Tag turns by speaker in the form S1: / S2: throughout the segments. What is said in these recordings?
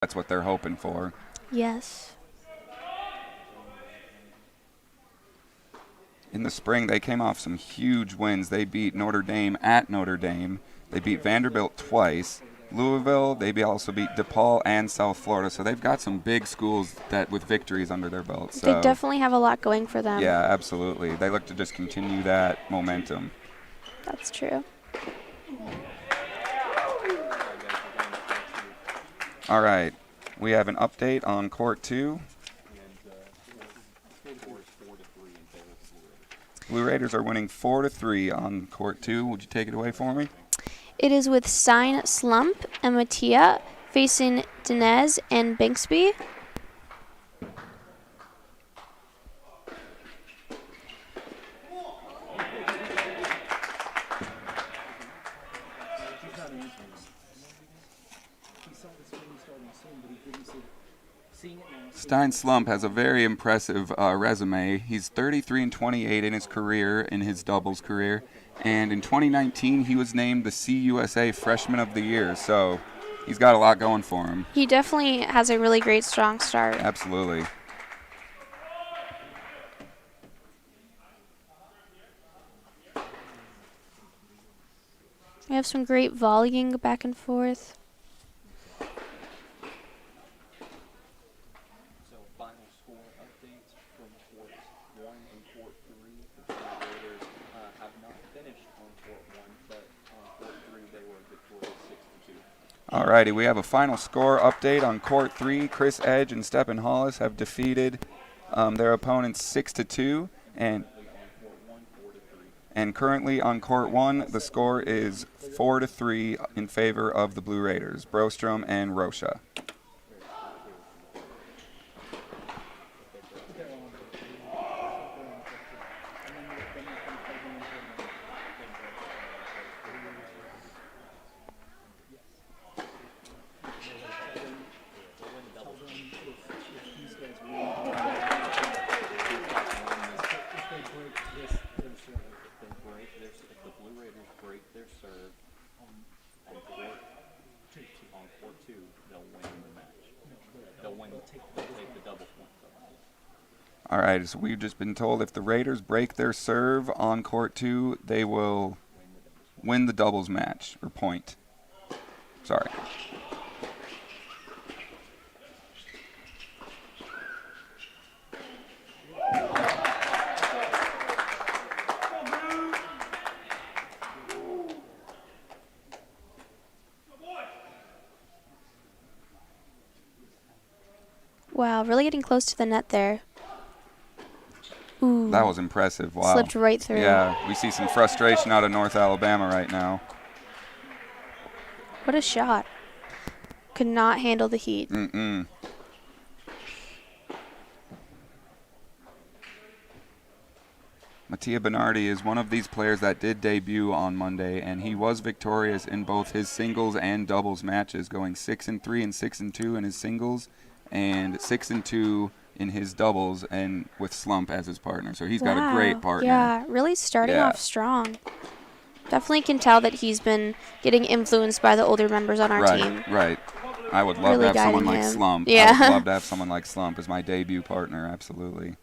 S1: That's what they're hoping for.
S2: Yes.
S1: In the spring, they came off some huge wins. They beat Notre Dame at Notre Dame. They beat Vanderbilt twice. Louisville, they also beat DePaul and South Florida. So they've got some big schools that with victories under their belt. So
S2: They definitely have a lot going for them.
S1: yeah, absolutely. They look to just continue that momentum.
S2: That's true.
S1: All right. We have an update on Court 2. Blue Raiders are winning 4-3 on Court 2. Would you take it away for me?
S2: It is with Sign Slump and Mattia facing Dinez and Banksby.
S1: Stein Slump has a very impressive resume. He's 33-28 in his career, in his doubles career. And in 2019, he was named the CUSA Freshman of the Year. So he's got a lot going for him.
S2: He definitely has a really great, strong start.
S1: Absolutely.
S2: We have some great volleying back and forth.
S3: So final score updates from Court 1 and Court 3. The Blue Raiders have not finished on Court 1, but on Court 3 they were victorious 6-2.
S1: All righty, we have a final score update on Court 3. Chris Edge and Stephen Hollis have defeated their opponents 6-2, and currently on Court 1, the score is 4-3 in favor of the Blue Raiders, Brostrom and Rocha.
S3: If the Blue Raiders break their serve on Court 2, they'll win the match. They'll take the double point.
S1: All right, so we've just been told if the Raiders break their serve on Court 2, they will win the doubles match, or point. Sorry.
S2: Wow, really getting close to the net there. Ooh.
S1: That was impressive. Wow.
S2: Slipped right through.
S1: Yeah, we see some frustration out of North Alabama right now.
S2: What a shot. Could not handle the heat.
S1: Mm-mm. Mattia Bernardi is one of these players that did debut on Monday, and he was victorious in both his singles and doubles matches, going 6-3 and 6-2 in his singles and 6-2 in his doubles, and with Slump as his partner. So he's got a great partner.
S2: Yeah, really starting off strong. Definitely can tell that he's been getting influenced by the older members on our team.
S1: Right. I would love
S2: Really
S1: to have someone
S2: guiding
S1: like
S2: him.
S1: Slump.
S2: Yeah.
S1: I would love to have someone like Slump as my debut partner, absolutely.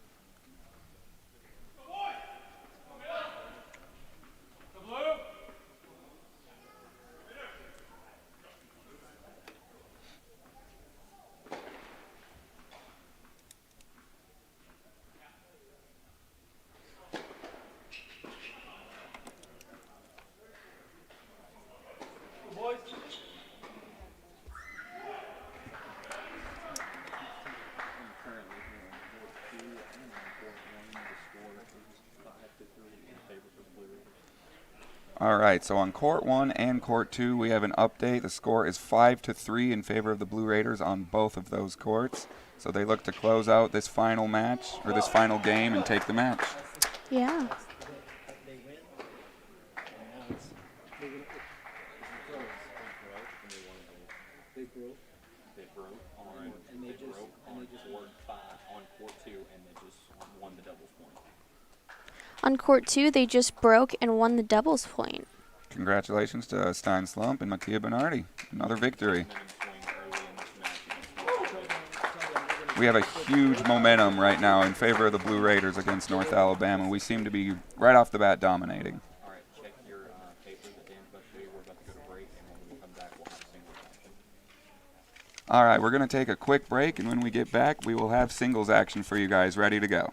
S1: All right, so on Court 1 and Court 2, we have an update. The score is 5-3 in favor of the Blue Raiders on both of those courts. So they look to close out this final match, or this final game, and take the match.
S2: Yeah.
S3: They broke on Court 5 on Court 2, and they just won the doubles point.
S2: On Court 2, they just broke and won the doubles point.
S1: Congratulations to Stein Slump and Mattia Bernardi. Another victory. we have a huge momentum right now in favor of the Blue Raiders against North Alabama. We seem to be right off the bat dominating.
S3: All right, check your papers at Dan's Specialty. We're about to go to break, and when we come back, we'll have singles action.
S1: All right, we're going to take a quick break, and when we get back, we will have singles action for you guys ready to go.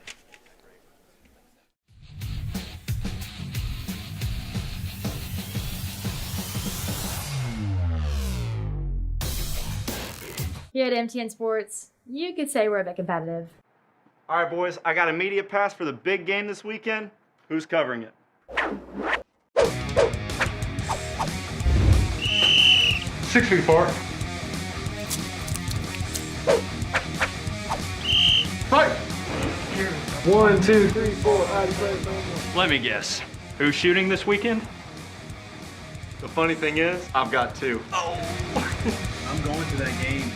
S4: Here at MTN Sports, you could say we're a bit competitive.
S5: All right, boys, I got a media pass for the big game this weekend. Who's covering it?
S6: 6 feet apart. Fight! 1, 2, 3, 4.
S5: Let me guess. Who's shooting this weekend? The funny thing is, I've got 2.
S7: I'm going to that game.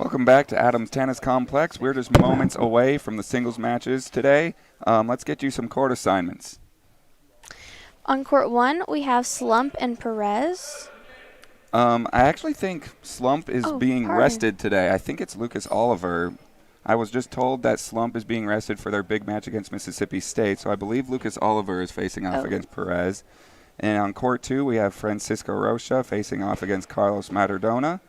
S1: Welcome back to Adams Tennis Complex. We're just moments away from the singles matches today. Let's get you some court assignments.
S2: On court 1, we have Slump and Perez.
S1: I actually think Slump is being
S2: pardon.
S1: rested today. I think it's Lucas Oliver. I was just told that Slump is being rested for their big match against Mississippi State, so I believe Lucas Oliver is facing off against Perez. And on court 2, we have Francisco Rocha facing off against Carlos Matardona.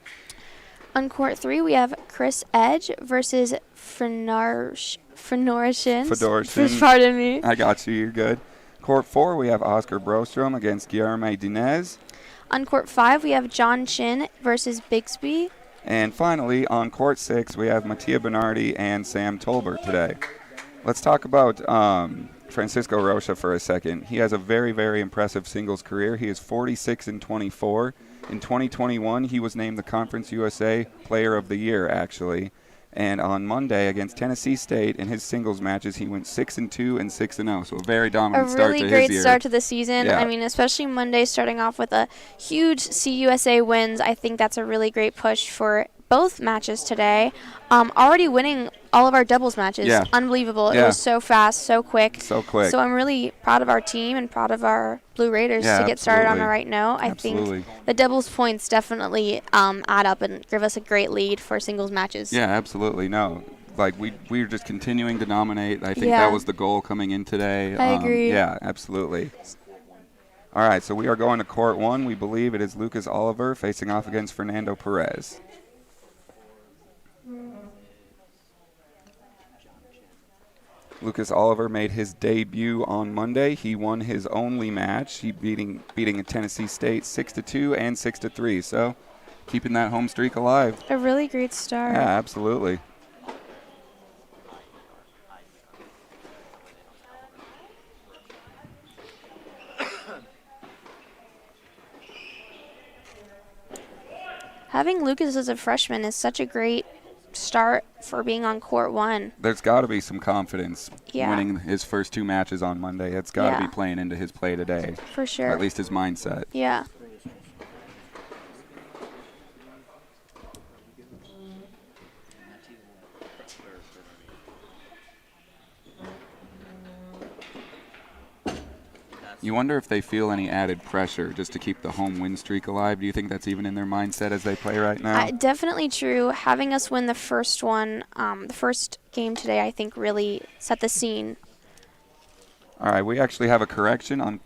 S2: On court 3, we have Chris Edge versus Fedorchin. Pardon me.
S1: I got you. You're good. Court 4, we have Oscar Brostrom against Guilherme Dinez.
S2: On court 5, we have John Chin versus Bixby.
S1: And finally, on court 6, we have Mattia Bernardi and Sam Tolbert today. Let's talk about Francisco Rocha for a second. He has a very, very impressive singles career. He is 46-24. In 2021, he was named the Conference USA Player of the Year, actually. And on Monday against Tennessee State in his singles matches, he went 6-2 and 6-0. So a very dominant start to his year.
S2: A really great start to the season.
S1: Yeah.
S2: I mean, especially Monday starting off with a huge CUSA wins. I think that's a really great push for both matches today. Already winning all of our doubles matches.
S1: Yeah.
S2: Unbelievable.
S1: Yeah.
S2: It was so fast, so quick.
S1: So quick.
S2: So I'm really proud of our team and proud of our Blue Raiders
S1: Yeah,
S2: to get started on
S1: absolutely.
S2: the right note. I
S1: Absolutely.
S2: think the doubles points definitely add up and give us a great lead for singles matches.
S1: Yeah, absolutely. No. Like, we were just continuing to dominate. I think
S2: Yeah.
S1: that was the goal coming in today.
S2: I agree.
S1: Yeah, absolutely. All right, so we are going to court 1. We believe it is Lucas Oliver facing off against Fernando Perez. Lucas Oliver made his debut on Monday. He won his only match. He beating a Tennessee State 6-2 and 6-3. So keeping that home streak alive.
S2: A really great start.
S1: Yeah, absolutely.
S2: Having Lucas as a freshman is such a great start for being on court 1.
S1: There's got to be some confidence
S2: Yeah.
S1: winning his first 2 matches on Monday. It's got to
S2: Yeah.
S1: be playing into his play today,
S2: For sure.
S1: or at least his mindset.
S2: Yeah.
S1: You wonder if they feel any added pressure just to keep the home win streak alive. Do you think that's even in their mindset as they play right now?
S2: Definitely true. Having us win the first one, the first game today, I think really set the scene.
S1: All right, we actually have a correction on.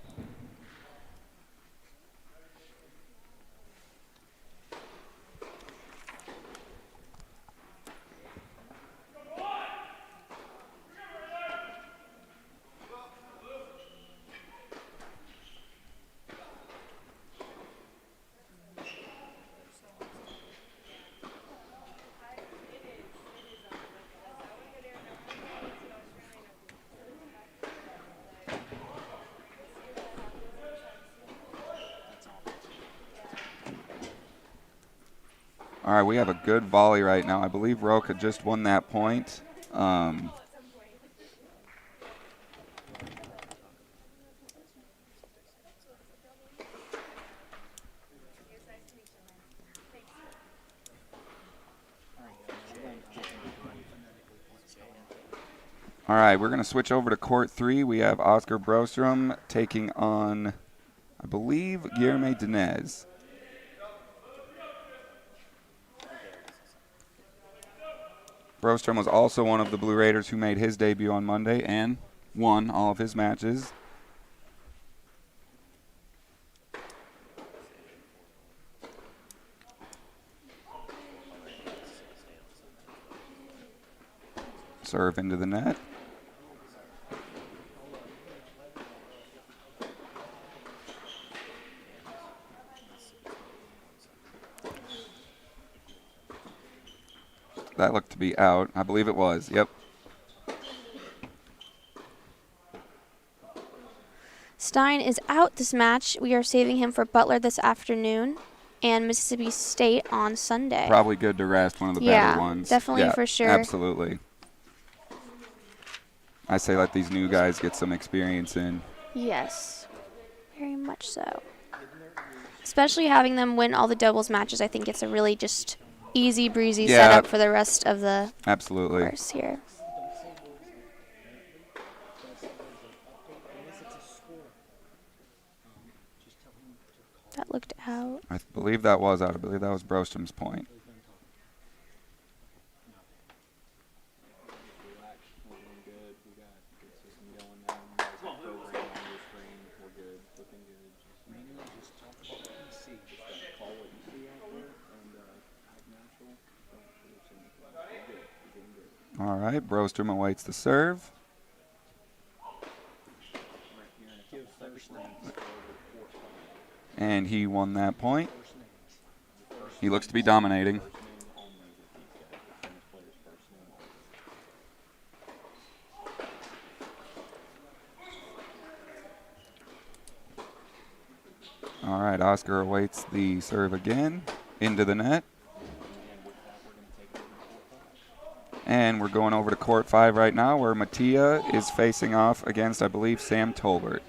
S1: All right, we have a good volley right now. I believe Roca just won that point. All right, we're going to switch over to court 3. We have Oscar Brostrom taking on, I believe, Guilherme Dinez. Brostrom was also one of the Blue Raiders who made his debut on Monday and won all of his matches. Serve into the net. That looked to be out. I believe it was. Yep.
S2: Stein is out this match. We are saving him for Butler this afternoon and Mississippi State on Sunday.
S1: Probably good to rest one of the better ones.
S2: Definitely
S1: Yeah,
S2: for sure.
S1: Absolutely. I say let these new guys get some experience in.
S2: Yes, very much so. Especially having them win all the doubles matches, I think it's a really just easy breezy
S1: Yeah.
S2: setup for the rest of the
S1: Absolutely.
S2: course here. That looked out.
S1: I believe that was out. I believe that was Brostrom's point.
S3: Relax. We're doing good. We got good system going now. You guys have program on your screen. We're good. Looking good. Just talk about what you see. Just call what you see out there and act natural. Don't force anything. We're good. We're doing good.
S1: All right, Brostrom awaits the serve.
S3: Right here in a couple seconds, we're going to go over to court 5.
S1: And he won that point. He looks to be dominating.
S3: First name only with these guys. The tennis players' first name only.
S1: All right, Oscar awaits the serve again into the net.
S3: And with that, we're going to take it over to court 5.
S1: And we're going over to court 5 right now, where Mattia is facing off against, I believe, Sam Tolbert.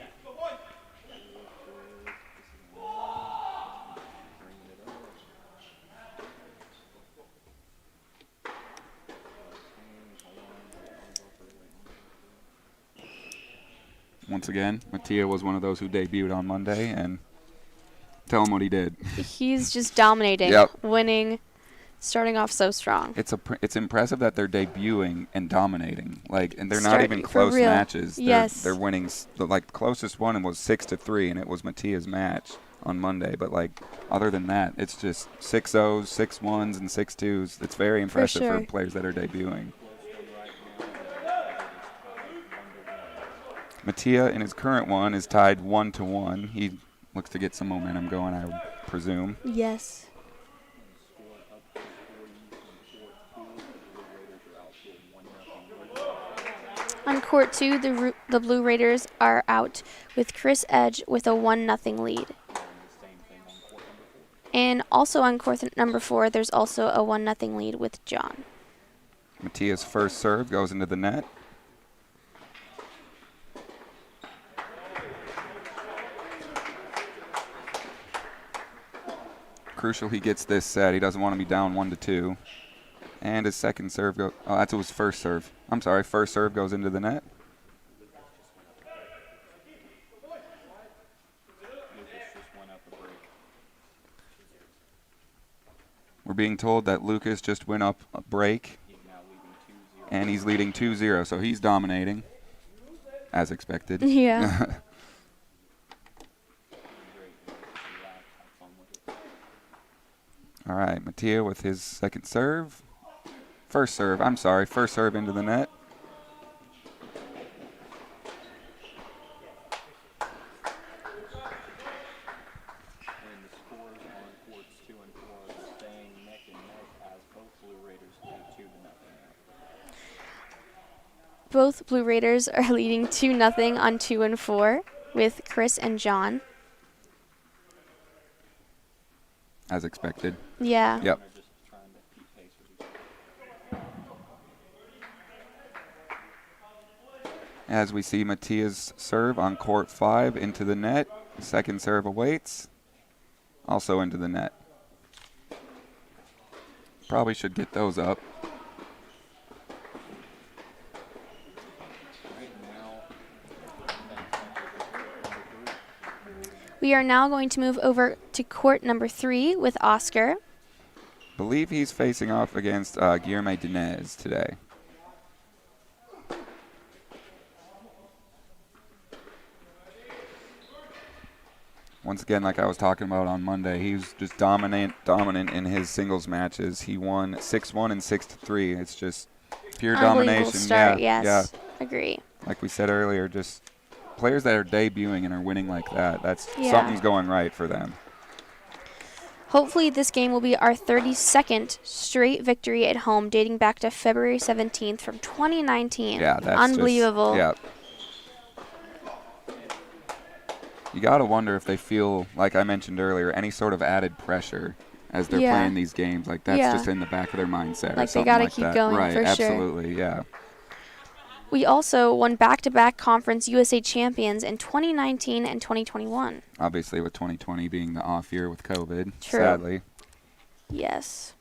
S1: Once again, Mattia was one of those who debuted on Monday, and tell him what he did.
S2: He's just dominating,
S1: Yep.
S2: winning, starting off so strong.
S1: It's impressive that they're debuting and dominating, and they're not
S2: Start-
S1: even
S2: for
S1: close
S2: real.
S1: matches.
S2: Yes.
S1: They're winning. The closest one was 6-3, and it was Mattia's match on Monday. But other than that, it's just 6-0s, 6-1s, and 6-2s. It's very impressive for
S2: sure.
S1: players that are debuting. Mattia in his current one is tied 1-1. He looks to get some momentum going, I would presume.
S2: Yes. On court 2, the Blue Raiders are out with Chris Edge with a 1-0 lead. And also on court number 4, there's also a 1-0 lead with John.
S1: Mattia's first serve goes into the net. Crucial he gets this set. He doesn't want to be down 1-2. And his second serve goes. Oh, that's his first serve. I'm sorry. First serve goes into the net. We're being told that Lucas just went up a break. And he's leading 2-0, so he's dominating. As expected.
S2: Yeah.
S1: All right, Mattia with his second serve. First serve into the net.
S3: And the scores on courts 2 and 4 are staying neck and neck as both Blue Raiders lead 2-0 now.
S2: Both Blue Raiders are leading 2-0 on 2 and 4 with Chris and John.
S1: As expected.
S2: Yeah.
S1: Yep.
S3: They're just trying to keep pace with each other.
S1: As we see Mattia's serve on court 5 into the net. Second serve awaits. Also into the net. Probably should get those up.
S3: Right now,
S2: We are now going to move over to court number 3 with Oscar.
S1: Believe he's facing off against Guillermo Dinez today. Once again, like I was talking about on Monday, he was just dominant in his singles matches. He won 6-1 and 6-3. It's just pure
S2: Unbelievable
S1: domination.
S2: start,
S1: yeah,
S2: yes.
S1: yeah.
S2: Agree.
S1: Like we said earlier, just players that are debuting and are winning like that. That's
S2: Yeah.
S1: something's going right for them.
S2: Hopefully this game will be our 32nd straight victory at home, dating back to February 17th from 2019.
S1: Yeah, that's
S2: unbelievable.
S1: Yeah. You got to wonder if they feel, like I mentioned earlier, any sort of added pressure as they're
S2: Yeah.
S1: playing these games. Like that's
S2: Yeah.
S1: just in the back of their mindset. or
S2: Like, they
S1: something
S2: gotta
S1: like
S2: keep
S1: that.
S2: going,
S1: right,
S2: for sure.
S1: absolutely, yeah.
S2: We also won back-to-back Conference USA champions in 2019 and 2021.
S1: Obviously, with 2020 being the off year with COVID,
S2: True.
S1: sadly.
S2: Yes.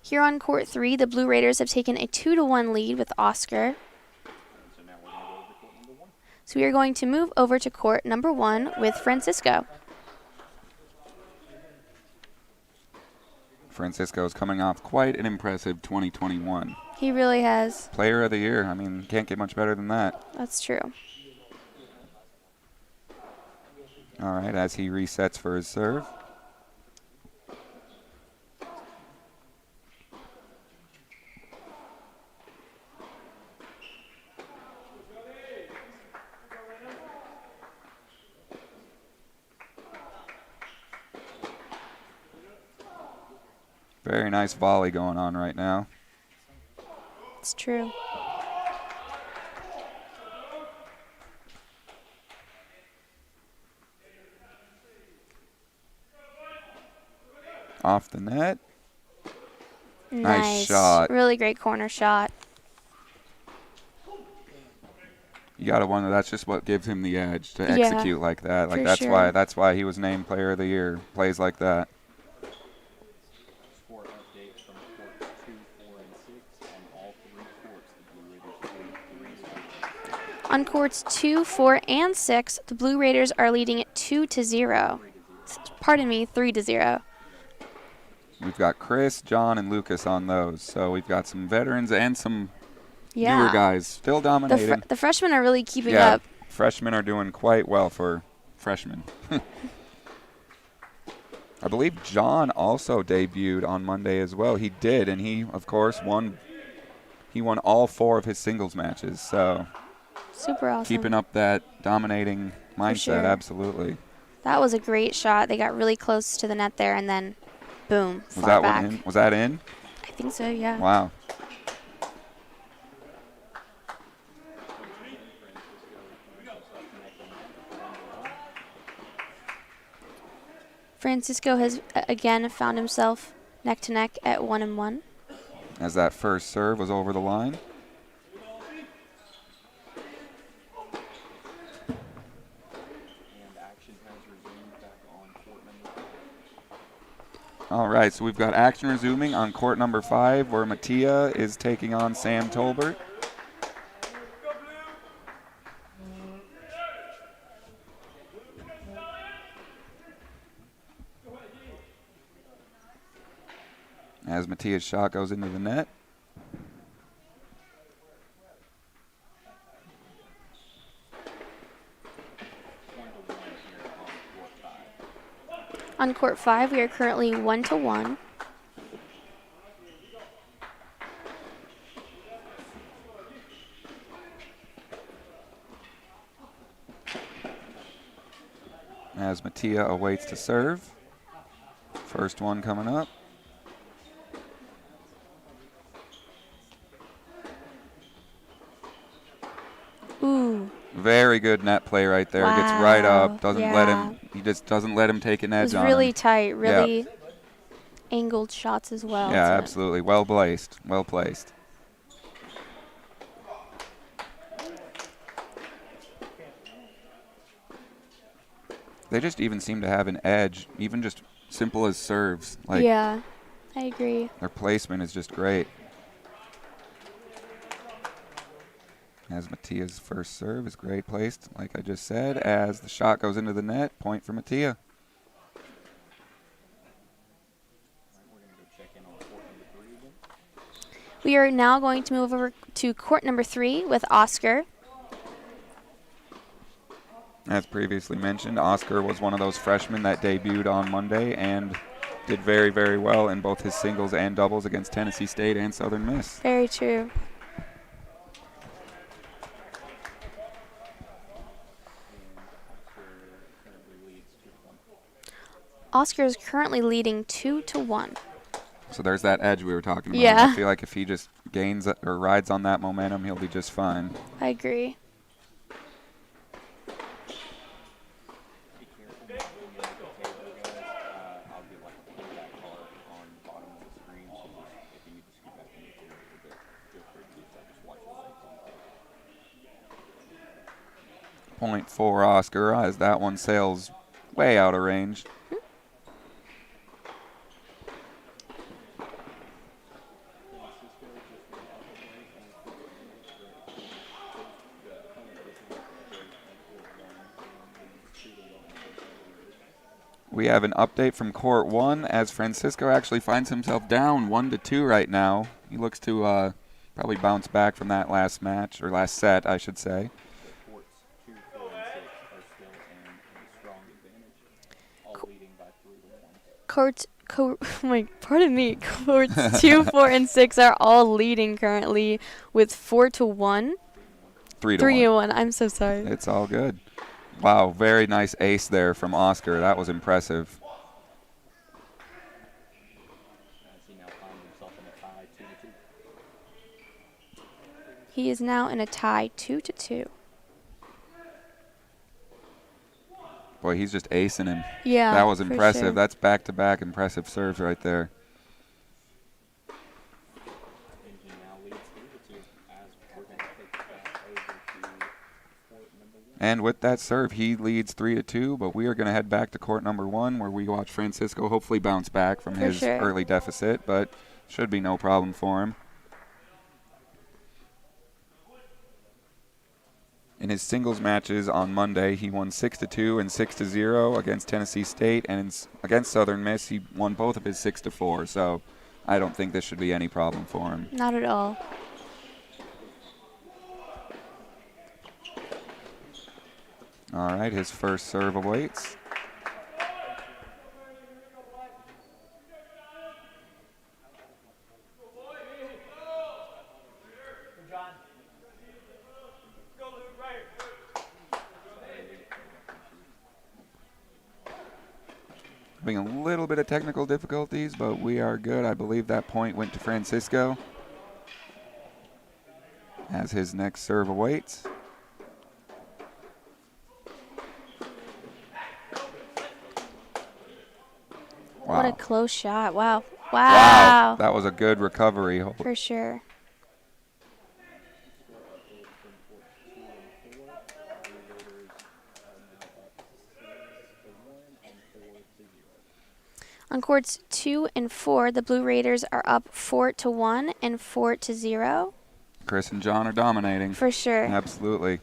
S2: Here on court 3, the Blue Raiders have taken a 2-1 lead with Oscar. So we are going to move over to court number 1 with Francisco.
S1: Francisco's coming off quite an impressive 2021.
S2: He really has.
S1: Player of the year. I mean, can't get much better than that.
S2: That's true.
S1: All right, as he resets for his serve. Very nice volley going on right now.
S2: It's true.
S1: Off the net.
S2: Nice
S1: shot.
S2: Really great corner shot.
S1: You gotta wonder, that's just what gives him the edge to
S2: Yeah,
S1: execute like that. Like
S2: for
S1: that's
S2: sure.
S1: why he was named Player of the Year. Plays like that.
S3: Score updates from courts 2, 4, and 6. On all 3 courts, the Blue Raiders lead 3-0.
S2: On courts 2, 4, and 6, the Blue Raiders are leading it 2-0. Pardon me, 3-0.
S1: We've got Chris, John, and Lucas on those. So we've got some veterans and some
S2: Yeah.
S1: newer guys still dominating.
S2: The freshmen are really keeping
S1: Yeah,
S2: up.
S1: freshmen are doing quite well for freshmen. I believe John also debuted on Monday as well. He did, and he, of course, won. He won all 4 of his singles matches. So
S2: Super awesome.
S1: keeping up that dominating mindset,
S2: sure.
S1: absolutely.
S2: That was a great shot. They got really close to the net there, and then, boom,
S1: Was
S2: far
S1: that
S2: back.
S1: one in? Was that in?
S2: I think so, yeah.
S1: Wow.
S2: Francisco has again found himself neck to neck at 1-1.
S1: As that first serve was over the line.
S3: And action has resumed back on court number 5.
S1: All right, so we've got action resuming on court number 5, where Mattia is taking on Sam Tolbert. As Mattia's shot goes into the net.
S2: On court 5, we are currently 1-1.
S1: As Mattia awaits to serve. First one coming up.
S2: Ooh,
S1: Very good net play right there. Gets right
S2: Wow,
S1: up. Doesn't let
S2: yeah.
S1: him. He just doesn't let him take an
S2: it
S1: edge
S2: was
S1: on
S2: really
S1: him.
S2: tight, really angled shots as well.
S1: Yeah,
S2: so-
S1: absolutely. Well placed. Well placed. They just even seem to have an edge, even just simple as serves. Like
S2: Yeah, I agree.
S1: their placement is just great. As Mattia's first serve is great placed, like I just said. As the shot goes into the net, point for Mattia.
S3: We're going to go check in on court number 3 again.
S2: We are now going to move over to court number 3 with Oscar.
S1: As previously mentioned, Oscar was one of those freshmen that debuted on Monday and did very, very well in both his singles and doubles against Tennessee State and Southern Miss.
S2: Very true. Oscar is currently leading 2-1.
S1: So there's that edge we were talking about.
S2: Yeah.
S1: I feel like if he just gains or rides on that momentum, he'll be just fine.
S2: I agree.
S3: Be careful not going into the table, guys. I'll get like a playback card on the bottom of the screen. So if you need to scoot back in the table a little bit, feel free to do so. Just watch your legs on the table.
S1: Point for Oscar as that one sails way out of range. We have an update from Court 1 as Francisco actually finds himself down 1-2 right now. He looks to probably bounce back from that last match, or last set, I should say.
S3: Courts 2, 4, and 6 are still in a strong advantage, all leading by 3-1.
S2: Courts 2, 4, and 6 are all leading currently with 4-1.
S1: 3-1.
S2: 3-1. I'm so sorry.
S1: It's all good. Wow, very nice ace there from Oscar. That was impressive.
S3: As he now finds himself in a tie 2-2.
S2: He is now in a tie 2-2.
S1: Boy, he's just acing him.
S2: Yeah,
S1: that was
S2: for
S1: impressive.
S2: sure.
S1: That's back-to-back impressive serves right there.
S3: And he now leads 3-2 as we're going to take that over to court number 1.
S1: And with that serve, he leads 3-2, but we are going to head back to court number 1 where we watch Francisco hopefully bounce back from
S2: For
S1: his
S2: sure.
S1: early deficit, but should be no problem for him. In his singles matches on Monday, he won 6-2 and 6-0 against Tennessee State, and against Southern Miss, he won both of his 6-4. So I don't think this should be any problem for him.
S2: Not at all.
S1: All right, his first serve awaits. Having a little bit of technical difficulties, but we are good. I believe that point went to Francisco as his next serve awaits. Wow.
S2: What a close shot. Wow.
S1: Wow. That was a good recovery.
S2: For sure. On courts 2 and 4, the Blue Raiders are up 4-1 and 4-0.
S1: Chris and John are dominating.
S2: For sure.
S1: Absolutely.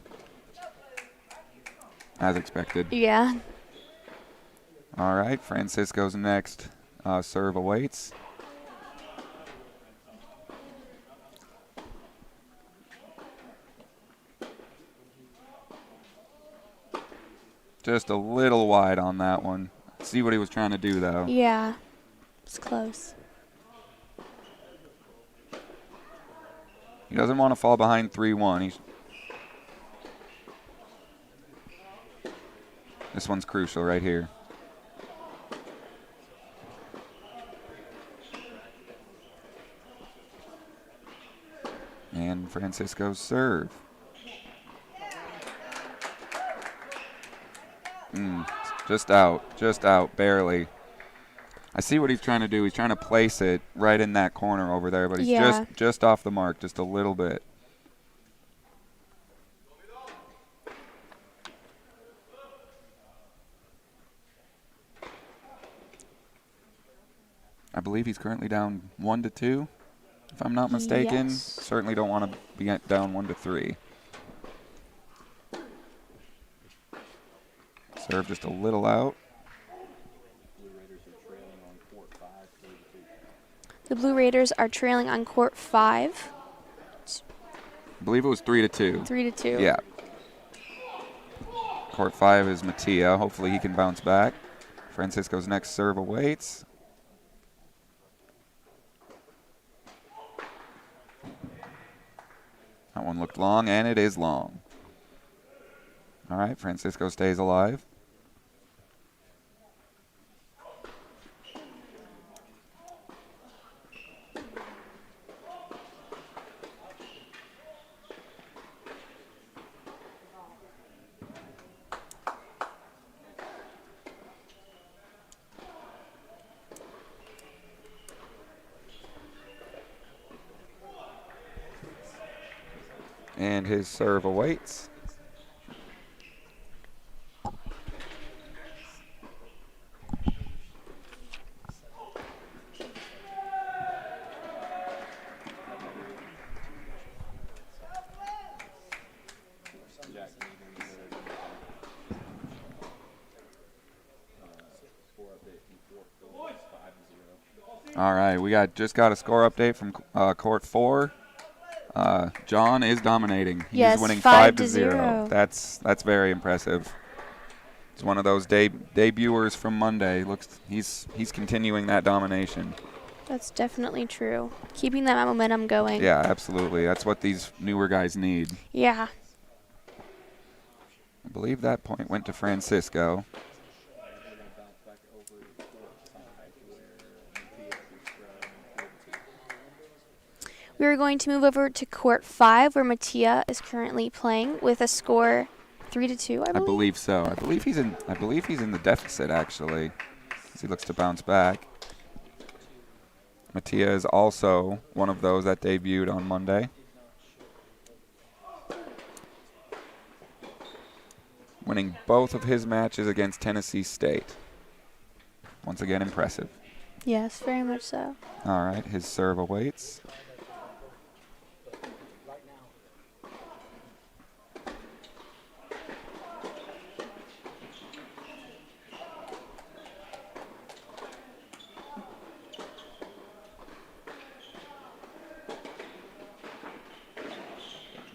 S1: As expected.
S2: Yeah.
S1: All right, Francisco's next serve awaits. Just a little wide on that one. See what he was trying to do, though.
S2: Yeah. It's close.
S1: He doesn't want to fall behind 3-1. This one's crucial right here. And Francisco's serve. Just out, barely. I see what he's trying to do. He's trying to place it right in that corner over there, but he's just off the mark, just a little bit. I believe he's currently down 1-2, if I'm not mistaken.
S2: Yes.
S1: Certainly don't want to be down 1-3. Serve just a little out.
S2: The Blue Raiders are trailing on court 5.
S1: I believe it was 3-2.
S2: 3-2.
S1: Yeah. Court 5 is Mattia. Hopefully he can bounce back. Francisco's next serve awaits. That one looked long, and it is long. All right, Francisco stays alive. And his serve awaits. All right, we just got a score update from court 4. John is dominating. He
S2: Yes,
S1: is winning
S2: 5-0.
S1: That's very impressive. It's one of those debuters from Monday. He's continuing that domination.
S2: That's definitely true. Keeping that momentum going.
S1: Yeah, absolutely. That's what these newer guys need.
S2: Yeah.
S1: I believe that point went to Francisco.
S2: We are going to move over to court 5, where Mattia is currently playing with a score 3-2. I
S1: I believe so. I believe he's in the deficit actually, as he looks to bounce back. Mattia is also one of those that debuted on Monday. Winning both of his matches against Tennessee State. Once again, impressive.
S2: Yes, very much so.
S1: All right, his serve awaits.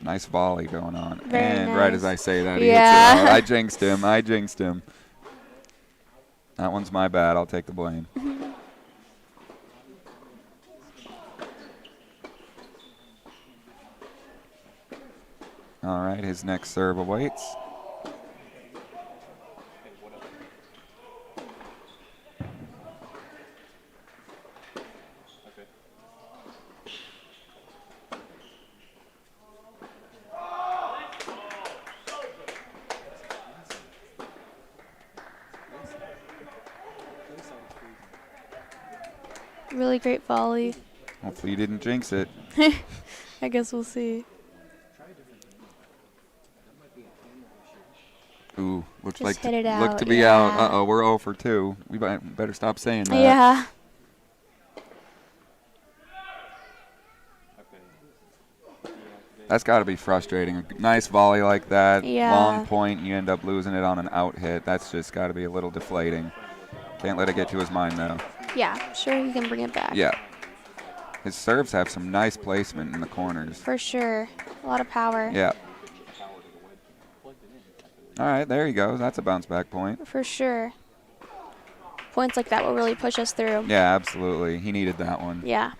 S1: Nice volley going on.
S2: Very
S1: and
S2: nice.
S1: right as I say that, he
S2: Yeah.
S1: hits it out. I jinxed him. That one's my bad. I'll take the blame. All right, his next serve awaits.
S2: Really great volley.
S1: Hopefully you didn't jinx it.
S2: I guess we'll see.
S1: Ooh, looks
S2: Just
S1: like
S2: hit it
S1: look
S2: out,
S1: to be
S2: yeah.
S1: out. Uh-oh, we're 0 for 2. We better stop saying that.
S2: Yeah.
S1: That's got to be frustrating. A nice volley like that,
S2: Yeah.
S1: long point, and you end up losing it on an out hit. That's just got to be a little deflating. Can't let it get to his mind, though.
S2: Yeah, sure he can bring it back.
S1: Yeah. His serves have some nice placement in the corners.
S2: For sure. A lot of power.
S1: Yeah. All right, there he goes. That's a bounce back point.
S2: For sure. Points like that will really push us through.
S1: Yeah, absolutely. He needed that one.
S2: Yeah.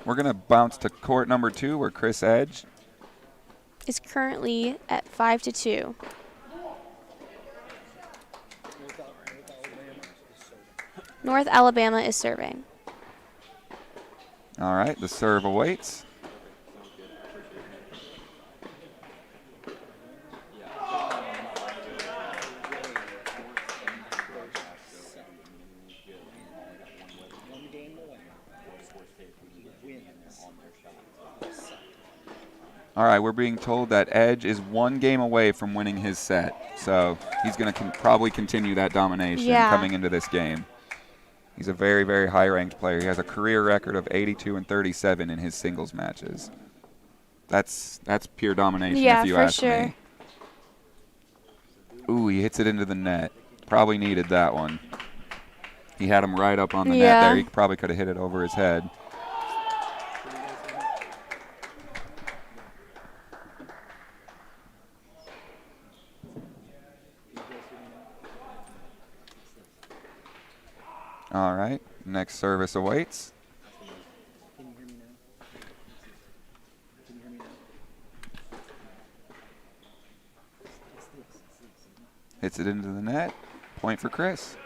S1: We're going to bounce to court number 2 where Chris Edge
S2: Is currently at 5-2. North Alabama is serving.
S1: All right, the serve awaits. All right, we're being told that Edge is 1 game away from winning his set. So he's going to probably continue that domination coming into this game. He's a very, very high-ranked player. He has a career record of 82-37 in his singles matches. That's pure domination, if you ask me. Ooh, he hits it into the net. Probably needed that one. He had him right up on the net there. He probably could have hit it over his head. All right, next service awaits.
S3: Can you hear me now? Can you hear me now?
S1: Hits it into the net. Point for Chris.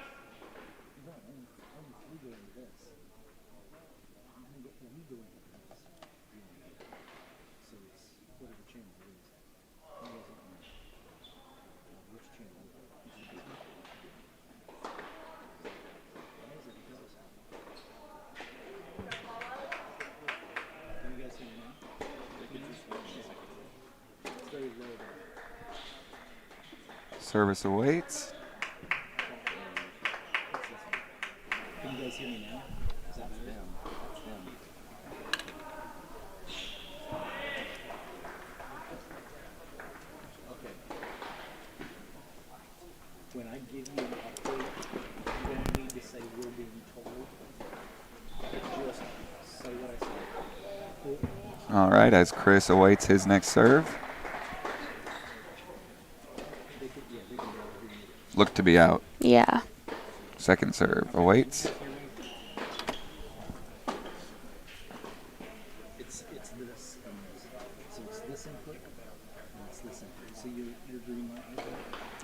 S1: Service awaits.
S3: Can you guys hear me now? Is that better?
S7: give you an update, you don't need to say we're being told. Just say what I said. Cool.
S1: All right, as Chris awaits his next serve.
S7: They can go over here.
S1: Look to be out.
S2: Yeah.
S1: Second serve awaits.
S7: It's this and this. So it's this input and it's this input. See your green light right there?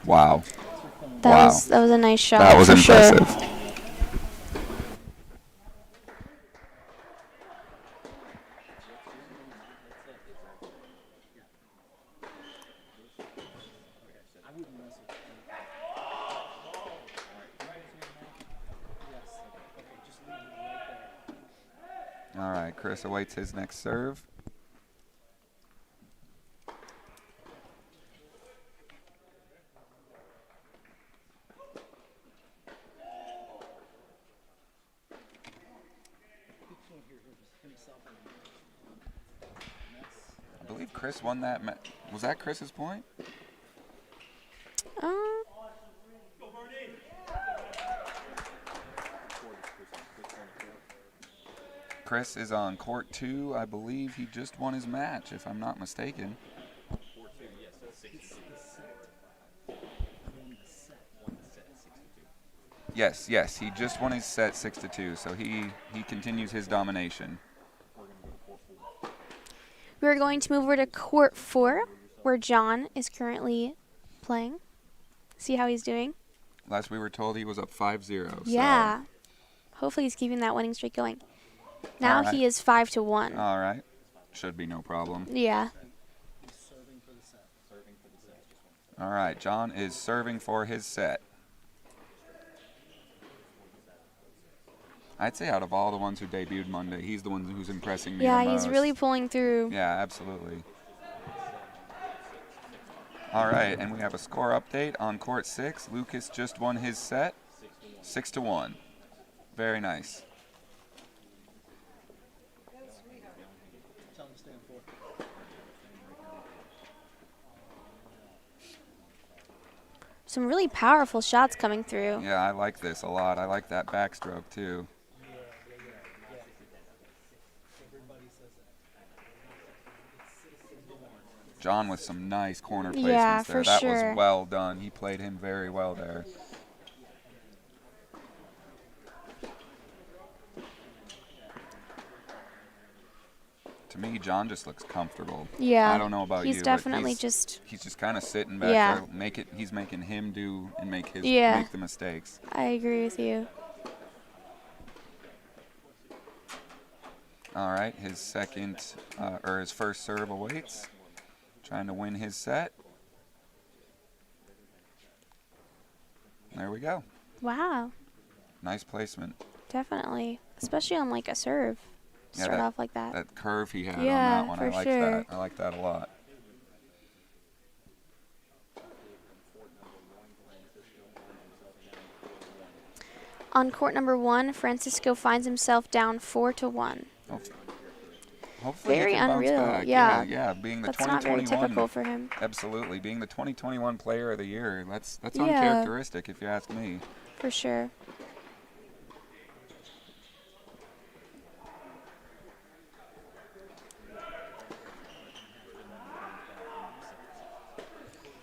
S1: Wow.
S7: That's your phone.
S2: That
S1: Wow.
S2: was a nice shot.
S1: That was
S2: for sure.
S1: impressive.
S7: I wouldn't mess with it. Yes. Okay, just leave it right there.
S1: All right, Chris awaits his next serve. I believe Chris won that. Was that Chris's point?
S2: Uh,
S1: Chris is on court 2. I believe he just won his match, if I'm not mistaken. Yes, he just won his set 6-2, so he continues his domination.
S2: we're going to move over to court 4, where John is currently playing. See how he's doing?
S1: Last we were told he was up 5-0. So.
S2: Yeah. Hopefully he's keeping that winning streak going. Now
S1: All right.
S2: he is 5-1.
S1: All right. Should be no problem.
S2: Yeah.
S1: All right, John is serving for his set. I'd say out of all the ones who debuted Monday, he's the one who's impressing me
S2: Yeah,
S1: the
S2: he's
S1: most.
S2: really pulling through.
S1: Yeah, absolutely. All right, and we have a score update on court 6. Lucas just won his set, 6-1. Very nice.
S7: Tell them to stand for.
S2: Some really powerful shots coming through.
S1: Yeah, I like this a lot. I like that backstroke too. John with some nice corner placements
S2: Yeah,
S1: there.
S2: for
S1: That
S2: sure.
S1: was well done. He played him very well there. To me, John just looks comfortable.
S2: Yeah.
S1: I don't know about you.
S2: He's
S1: but
S2: definitely just.
S1: He's just kind of sitting back
S2: Yeah.
S1: there. He's making him do and make
S2: Yeah.
S1: the mistakes.
S2: I agree with you.
S1: All right, his his first serve awaits. Trying to win his set. There we go.
S2: Wow.
S1: Nice placement.
S2: Definitely. Especially on like a serve.
S1: Yeah,
S2: Start off like that.
S1: That curve he had
S2: Yeah,
S1: on that one,
S2: for
S1: I like
S2: sure.
S1: that. I like that a lot.
S2: On court number 1, Francisco finds himself down 4-1.
S1: Hopefully
S2: Very
S1: he can bounce
S2: unreal,
S1: back.
S2: yeah.
S1: Yeah, being the
S2: That's not very
S1: 2021
S2: typical for him.
S1: Absolutely, being the 2021 Player of the Year. That's
S2: Yeah.
S1: uncharacteristic, if you ask me.
S2: For sure.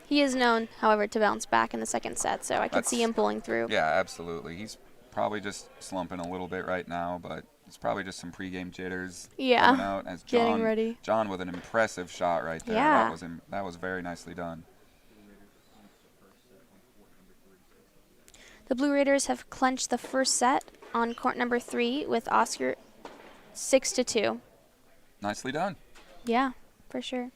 S2: He is known, however, to bounce back in the second set, so I can see him pulling through.
S1: Yeah, absolutely. He's probably just slumping a little bit right now, but it's probably just some pregame jitters
S2: Yeah,
S1: coming out as
S2: getting
S1: John,
S2: ready.
S1: John with an impressive shot right there.
S2: Yeah.
S1: That was very nicely done.
S2: The Blue Raiders have clinched the first set on court number 3 with Oscar 6-2.
S1: Nicely done.
S2: Yeah, for sure.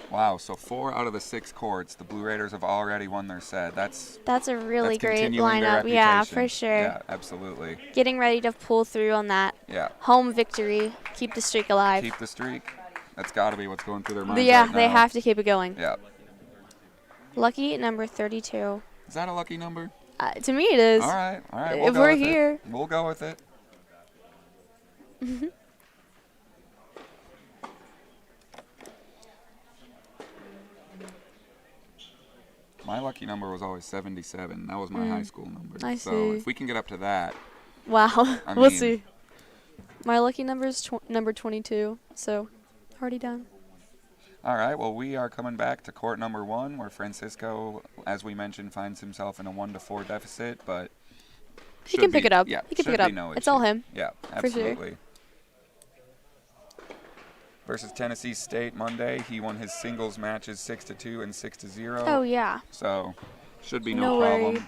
S1: Wow, so 4 out of the 6 courts, the Blue Raiders have already won their set. That's
S2: a really great
S1: continuing their
S2: lineup. Yeah,
S1: reputation.
S2: for sure.
S1: Yeah, absolutely.
S2: Getting ready to pull through on that
S1: Yeah.
S2: home victory. Keep the streak alive.
S1: Keep the streak. That's got to be what's going through their minds
S2: Yeah,
S1: right
S2: they
S1: now.
S2: have to keep it going.
S1: Yeah.
S2: Lucky number 32.
S1: Is that a lucky number?
S2: To me, it is.
S1: All right. We'll
S2: If
S1: go
S2: we're
S1: with it.
S2: here.
S1: We'll go with it. My lucky number was always 77. That was my high school number.
S2: I
S1: so
S2: see.
S1: if we can get up to that,
S2: Wow.
S1: I
S2: We'll
S1: mean-
S2: see. My lucky number is number 22, so already done.
S1: all right. Well, we are coming back to court number 1, where Francisco, as we mentioned, finds himself in a 1-4 deficit, but
S2: He
S1: should
S2: can pick
S1: be-
S2: it up.
S1: Yeah,
S2: He can
S1: should
S2: pick it
S1: be
S2: up.
S1: no
S2: It's
S1: issue.
S2: all him.
S1: Yeah,
S2: For sure.
S1: absolutely. Versus Tennessee State Monday, he won his singles matches 6-2 and 6-0.
S2: Oh, yeah.
S1: So should be
S2: No
S1: no problem.
S2: worry.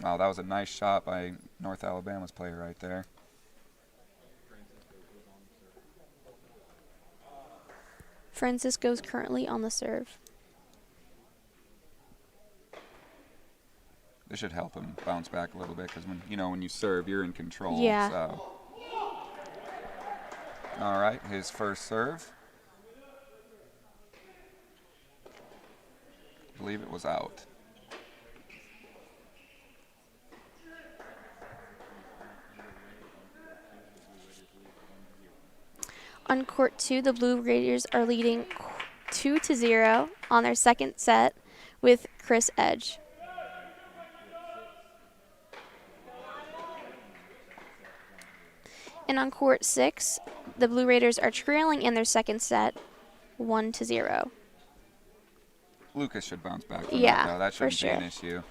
S1: Wow, that was a nice shot by North Alabama's player right there.
S2: Francisco's currently on the serve.
S1: This should help him bounce back a little bit because when you serve, you're in control.
S2: Yeah.
S1: So. All right, his first serve. I believe it was out.
S2: On court 2, the Blue Raiders are leading 2-0 on their second set with Chris Edge. And on court 6, the Blue Raiders are trailing in their second set 1-0.
S1: Lucas should bounce back from
S2: Yeah,
S1: that, though. That
S2: for
S1: shouldn't be an
S2: sure.
S1: issue.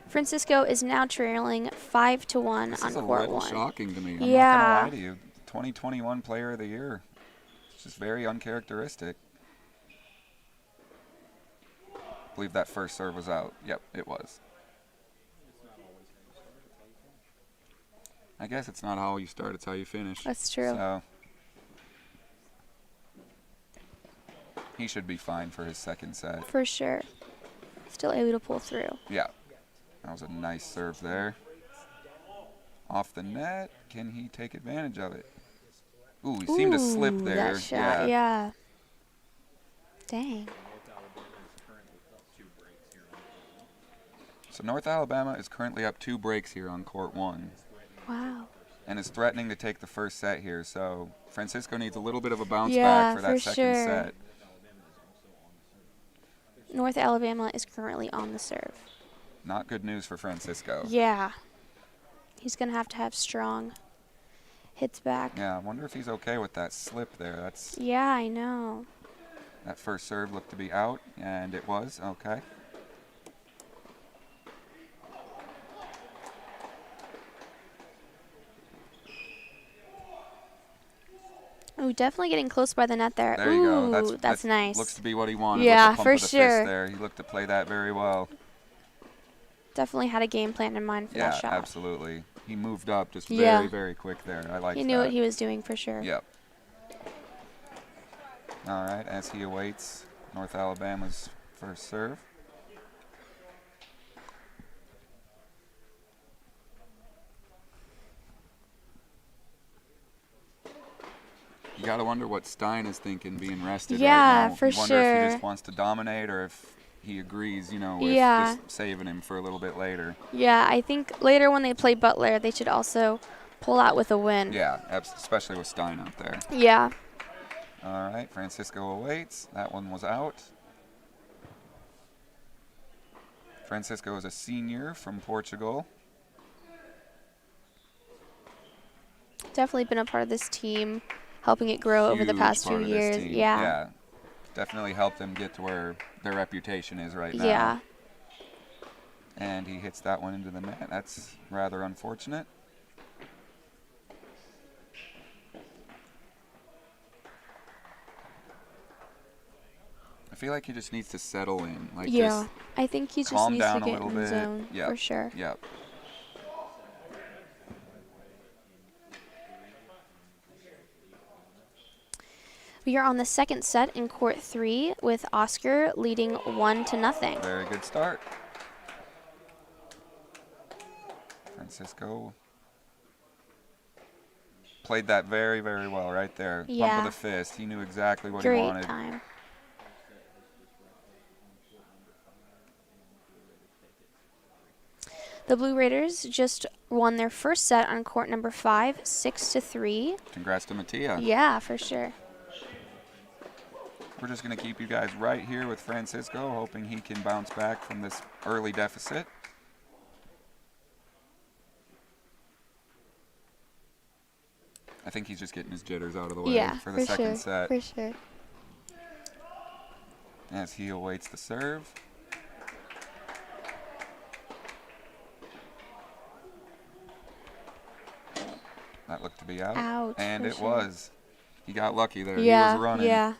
S2: Francisco is now trailing 5-1
S1: This
S2: on
S1: is a
S2: court
S1: little
S2: 1.
S1: shocking to me. I'm
S2: Yeah.
S1: not going to lie to you. 2021 Player of the Year. It's just very uncharacteristic. I believe that first serve was out. Yep, it was. I guess it's not how you start, it's how you finish.
S2: That's true.
S1: So he should be fine for his second set.
S2: For sure. Still able to pull through.
S1: Yeah. That was a nice serve there. Off the net. Can he take advantage of it? Ooh, he seemed to slip
S2: Ooh,
S1: there.
S2: That shot, yeah. Dang.
S1: So North Alabama is currently up 2 breaks here on court 1
S2: Wow.
S1: and is threatening to take the first set here. So Francisco needs a little bit of a bounce
S2: Yeah,
S1: back for that
S2: for
S1: second
S2: sure.
S1: set.
S2: North Alabama is currently on the serve.
S1: Not good news for Francisco.
S2: Yeah. He's going to have strong hits back.
S1: Yeah, I wonder if he's okay with that slip there.
S2: Yeah, I know.
S1: That first serve looked to be out, and it was. Okay.
S2: Ooh, definitely getting close by the net there.
S1: There you
S2: Ooh,
S1: go.
S2: that's nice.
S1: Looks to be what he wanted.
S2: Yeah,
S1: with the pump
S2: for
S1: of the
S2: sure.
S1: Fist there. He looked to play that very well.
S2: Definitely had a game plan in mind for
S1: Yeah,
S2: that shot.
S1: absolutely. He moved up just
S2: Yeah.
S1: very, very quick there. I like that.
S2: He knew what he was doing for sure.
S1: Yep. All right, as he awaits North Alabama's first serve. You got to wonder what Stein is thinking being rested
S2: Yeah,
S1: right now.
S2: for
S1: You wonder if he
S2: sure.
S1: just wants to dominate or if he agrees, with
S2: Yeah.
S1: just saving him for a little bit later.
S2: Yeah, I think later when they play Butler, they should also pull out with a win.
S1: Yeah, especially with Stein out there.
S2: Yeah.
S1: All right, Francisco awaits. That one was out. Francisco is a senior from Portugal.
S2: Definitely been a part of this team, helping it grow over the
S1: Huge
S2: past few
S1: part of this
S2: years.
S1: team.
S2: Yeah.
S1: Definitely helped them get to where their reputation is right now.
S2: Yeah.
S1: And he hits that one into the net. That's rather unfortunate. I feel like he just needs to settle in. Like
S2: Yeah.
S1: just
S2: I think he just
S1: calm
S2: needs to
S1: down a
S2: get
S1: little
S2: in the
S1: bit.
S2: zone
S1: Yep.
S2: for sure.
S1: Yep.
S2: We are on the second set in court 3 with Oscar leading 1-0.
S1: Very good start. Francisco played that very, very well right there. Pump
S2: Yeah.
S1: of the fist. He knew exactly what he
S2: Great
S1: wanted.
S2: time. The Blue Raiders just won their first set on court number 5, 6-3.
S1: Congrats to Mattia.
S2: Yeah, for sure.
S1: We're just going to keep you guys right here with Francisco, hoping he can bounce back from this early deficit. I think he's just getting his jitters out of the way
S2: Yeah,
S1: for the second
S2: sure.
S1: set.
S2: For sure.
S1: As he awaits the serve. That looked to be out.
S2: Ouch,
S1: And
S2: for
S1: it
S2: sure.
S1: was. He got lucky there.
S2: Yeah,
S1: He was running.
S2: yeah.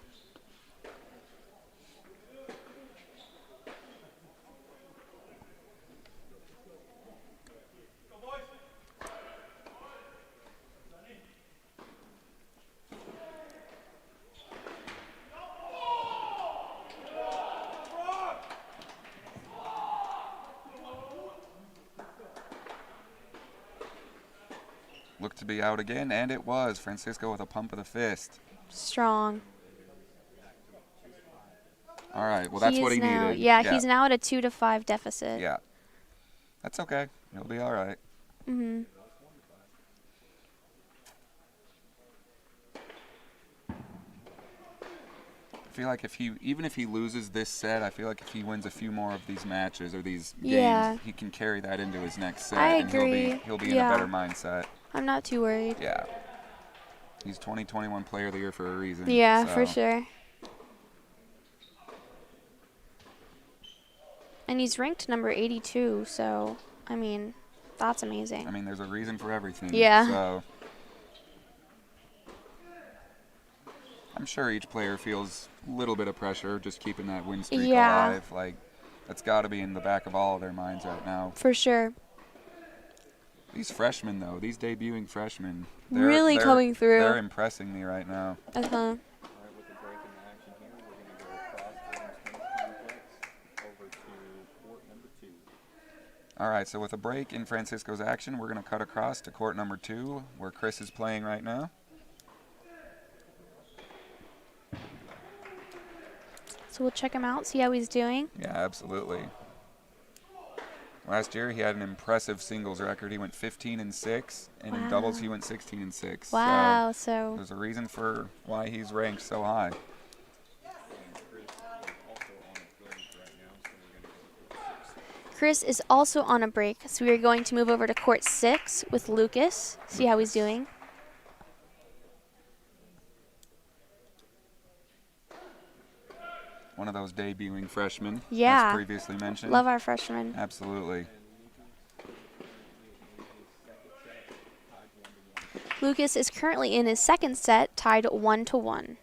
S1: Looked to be out again, and it was. Francisco with a pump of the fist.
S2: Strong.
S1: All right, well, that's what he
S2: now,
S1: needed.
S2: Yeah, he's now at a 2-5 deficit.
S1: Yeah. That's okay. He'll be all right.
S2: Mm-hmm.
S1: I feel like even if he loses this set, I feel like if he wins a few more of these matches or these
S2: Yeah.
S1: games, he can carry that into his next set.
S2: I
S1: and
S2: agree.
S1: He'll be in
S2: Yeah.
S1: a better mindset.
S2: I'm not too worried.
S1: Yeah. He's 2021 Player of the Year for a reason.
S2: Yeah,
S1: so.
S2: for sure. And he's ranked number 82, so, I mean, that's amazing.
S1: I mean, there's a reason for everything.
S2: Yeah.
S1: So I'm sure each player feels a little bit of pressure just keeping that win streak
S2: Yeah.
S1: alive. Like, that's got to be in the back of all of their minds right now.
S2: For sure.
S1: These freshmen, though, these debuting freshmen,
S2: Really coming through.
S1: They're impressing me right now.
S2: Uh-huh.
S3: All right, with the break in the action here, we're going to go across the tennis complex over to court number 2.
S1: All right, so with a break in Francisco's action, we're going to cut across to court number 2, where Chris is playing right now.
S2: So we'll check him out, see how he's doing.
S1: Yeah, absolutely. Last year, he had an impressive singles record. He went 15-6, and in doubles, he went 16-6.
S2: Wow,
S1: So
S2: so
S1: there's a reason for why he's ranked so high.
S2: Chris is also on a break, so we are going to move over to court 6 with Lucas, see how he's doing.
S1: One of those debuting freshmen,
S2: Yeah.
S1: as previously mentioned.
S2: Love our freshman.
S1: Absolutely.
S2: Lucas is currently in his second set, tied 1-1.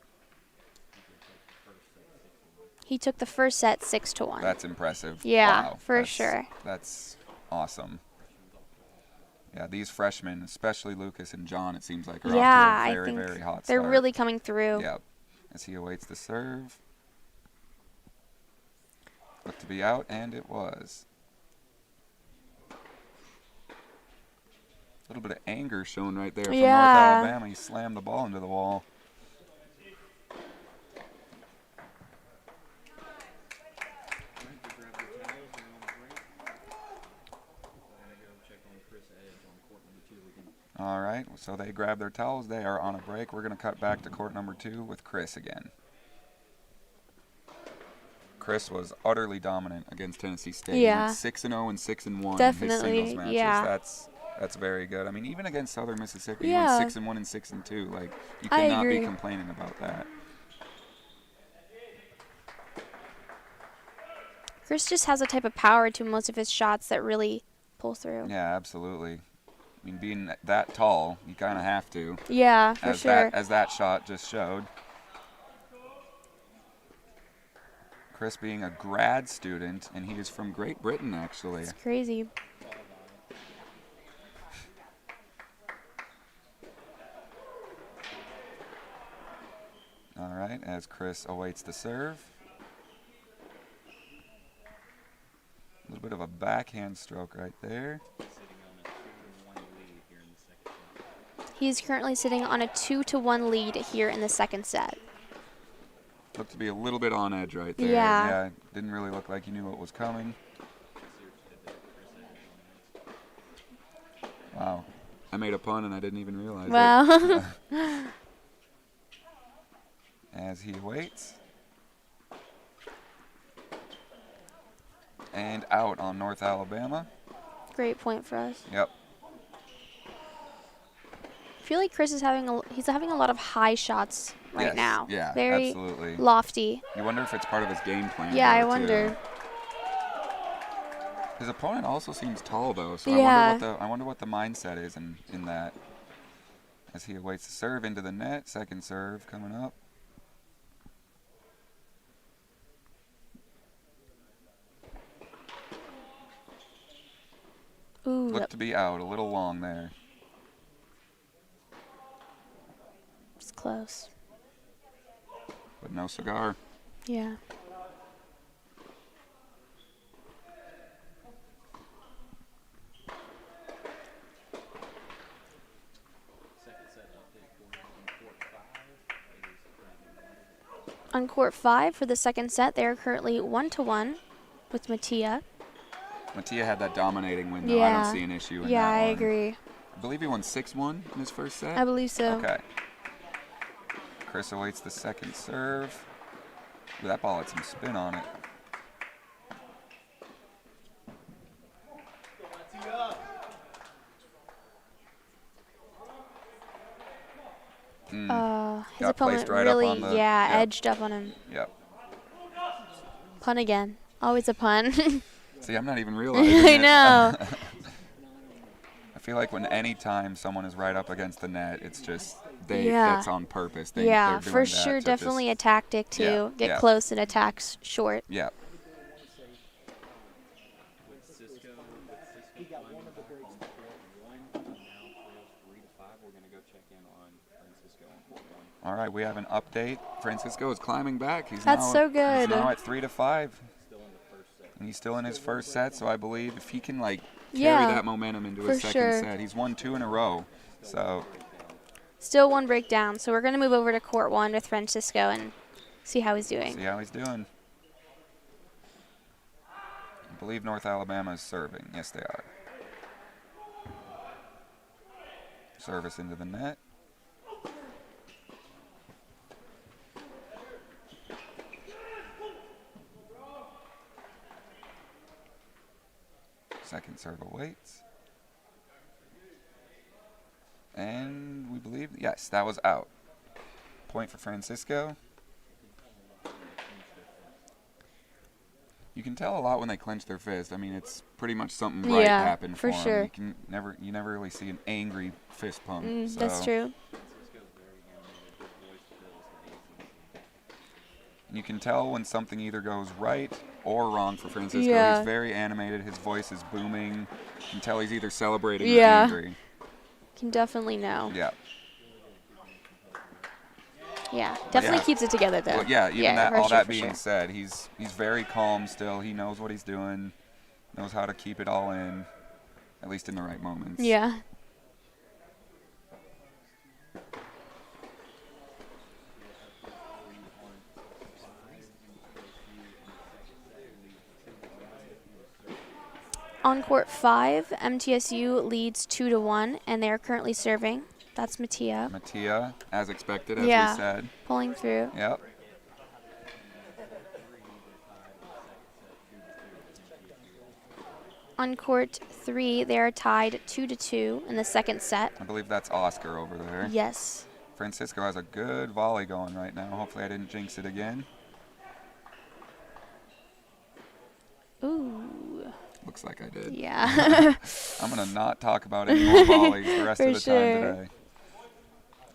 S2: He took the first set 6-1.
S1: That's impressive.
S2: Yeah,
S1: Wow.
S2: for
S1: That's-
S2: sure.
S1: That's awesome. Yeah, these freshmen, especially Lucas and John, it seems like are
S2: Yeah,
S1: off to
S2: I
S1: a very,
S2: think
S1: very hot
S2: they're
S1: start.
S2: really coming through.
S1: Yep. As he awaits the serve. Looked to be out, and it was. A little bit of anger shown right there from North
S2: Yeah.
S1: Alabama. He slammed the ball into the wall. All right, so they grab their towels. They are on a break. We're going to cut back to court number 2 with Chris again. Chris was utterly dominant against Tennessee State.
S2: Yeah.
S1: He went 6-0 and 6-1 in his
S2: Definitely,
S1: singles matches.
S2: yeah.
S1: That's very good. I mean, even against Southern Mississippi,
S2: Yeah.
S1: he went 6-1 and 6-2. Like, you
S2: I
S1: cannot be
S2: agree.
S1: complaining about that.
S2: Chris just has a type of power to most of his shots that really pull through.
S1: Yeah, absolutely. I mean, being that tall, you kind of have to,
S2: Yeah, for sure.
S1: as that shot just showed. Chris being a grad student, and he is from Great Britain, actually.
S2: It's crazy.
S1: All right, as Chris awaits the serve. A little bit of a backhand stroke right there.
S2: He's currently sitting on a 2-1 lead here in the second set.
S1: Looked to be a little bit on edge right there.
S2: Yeah.
S1: Didn't really look like he knew what was coming. Wow. I made a pun and I didn't even realize it.
S2: Wow.
S1: As he awaits. And out on North Alabama.
S2: Great point for us.
S1: Yep.
S2: I feel like Chris is he's having a lot of high shots right
S1: Yes.
S2: now.
S1: Yeah,
S2: Very
S1: absolutely.
S2: lofty.
S1: You wonder if it's part of his game plan.
S2: Yeah,
S1: though,
S2: I
S1: too.
S2: wonder.
S1: His opponent also seems tall, though, so
S2: Yeah.
S1: I wonder what the mindset is in that. As he awaits the serve into the net, second serve coming up.
S2: Ooh,
S1: Looked to be out, a little long there.
S2: that's close.
S1: But no cigar.
S2: Yeah. On court 5 for the second set, they are currently 1-1 with Mattia.
S1: Mattia had that dominating win, though. I
S2: Yeah.
S1: don't see an issue in
S2: Yeah,
S1: that
S2: I
S1: one.
S2: agree.
S1: I believe he won 6-1 in his first set.
S2: I believe so.
S1: Okay. Chris awaits the second serve. Ooh, that ball had some spin on it.
S2: His
S1: Got
S2: opponent
S1: placed right up
S2: really,
S1: on the-
S2: yeah,
S1: yep.
S2: edged up on him.
S1: Yep.
S2: Pun again. Always a pun.
S1: See, I'm not even realizing
S2: I
S1: it.
S2: know.
S1: I feel like when any time someone is right up against the net, it's just
S2: Yeah.
S1: that's on purpose.
S2: Yeah,
S1: they're doing
S2: for
S1: that
S2: sure.
S1: to
S2: Definitely a
S1: just,
S2: tactic to
S1: Yeah,
S2: get
S1: yeah.
S2: close and attack short.
S1: Yeah.
S3: With Cisco climbing back on court 1, now trails 3-5. We're going to go check in on Francisco on court 1.
S1: All right, we have an update. Francisco is climbing back.
S2: That's so good.
S1: He's now at 3-5.
S3: Still in the first set.
S1: And he's still in his first set, so I believe if he can carry
S2: Yeah,
S1: that momentum into
S2: for
S1: his second
S2: sure.
S1: set, he's won 2 in a row. So
S2: Still one breakdown. So we're going to move over to court 1 with Francisco and see how he's doing.
S1: see how he's doing. I believe North Alabama is serving. Yes, they are. Service into the net. Second serve awaits. And we believe, yes, that was out. Point for Francisco. You can tell a lot when they clench their fist. I mean, it's pretty much something right
S2: Yeah,
S1: happened
S2: for
S1: for 'em.
S2: sure.
S1: You never really see an angry fist pump. So.
S2: That's true.
S3: Francisco's very animated. His voice fills the ACC.
S1: You can tell when something either goes right or wrong for Francisco.
S2: Yeah.
S1: He's very animated. His voice is booming. You can tell he's either celebrating
S2: Yeah.
S1: or angry.
S2: Can definitely know.
S1: Yeah.
S2: Yeah, definitely
S1: yeah.
S2: keeps it together though.
S1: Well, yeah, even
S2: for
S1: all
S2: sure,
S1: that
S2: for
S1: being
S2: sure.
S1: said, he's very calm still. He knows what he's doing, knows how to keep it all in, at least in the right moments.
S2: Yeah. On court 5, MTSU leads 2-1, and they are currently serving. That's Mattia
S1: Mattia, as expected, as
S2: Yeah.
S1: we said.
S2: pulling through.
S1: Yep.
S2: On court 3, they are tied 2-2 in the second set.
S1: I believe that's Oscar over there.
S2: Yes.
S1: Francisco has a good volley going right now. Hopefully I didn't jinx it again.
S2: Ooh.
S1: Looks like I did.
S2: Yeah.
S1: I'm going to not talk about any more volleys the rest
S2: For
S1: of the
S2: sure.
S1: time today.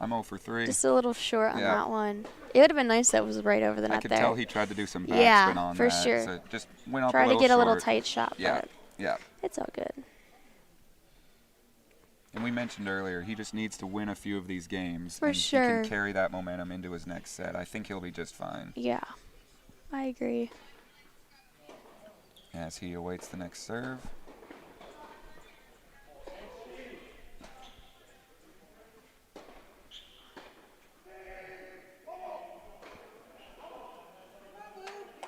S1: I'm 0 for 3.
S2: Just a little short on
S1: Yeah.
S2: that one. It would have been nice that it was right over the
S1: I
S2: net
S1: could
S2: there.
S1: tell he tried to do some
S2: Yeah,
S1: backspin on
S2: for
S1: that.
S2: sure.
S1: So just went up
S2: Try
S1: a
S2: to
S1: little
S2: get a little
S1: short.
S2: tight shot,
S1: Yeah,
S2: but
S1: yeah.
S2: it's all good.
S1: And we mentioned earlier, he just needs to win a few of these games.
S2: For
S1: and
S2: sure.
S1: He can carry that momentum into his next set. I think he'll be just fine
S2: Yeah, I agree.
S1: as he awaits the next serve.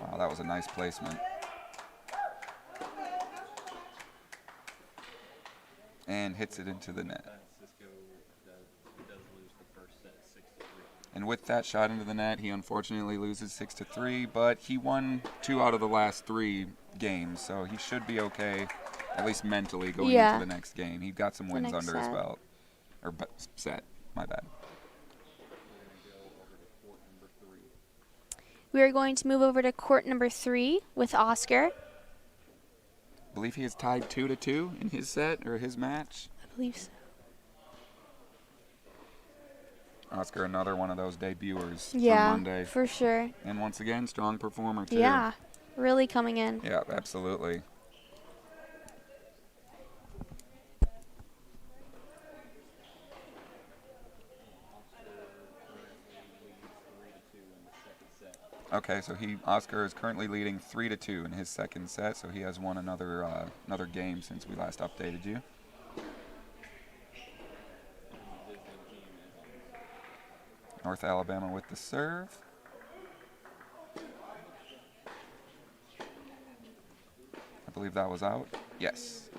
S1: Wow, that was a nice placement. and hits it into the net.
S3: Cisco does lose the first set 6-3.
S1: And with that shot into the net, he unfortunately loses 6-3, but he won 2 out of the last 3 games, so he should be okay, at least mentally, going
S2: Yeah.
S1: into the next game. He got some wins
S2: next
S1: under his
S2: set.
S1: belt. Or set, my bad.
S2: We are going to move over to court number 3 with Oscar.
S1: I believe he is tied 2-2 in his set, or his match.
S2: I believe so.
S1: Oscar, another one of those debuters from
S2: Yeah,
S1: Monday.
S2: for sure.
S1: And once again, strong performer, too.
S2: Yeah, really coming in.
S1: Yeah, absolutely. Okay, so Oscar is currently leading 3-2 in his second set, so he has won another game since we last updated you. North Alabama with the serve. I believe that was out. Yes.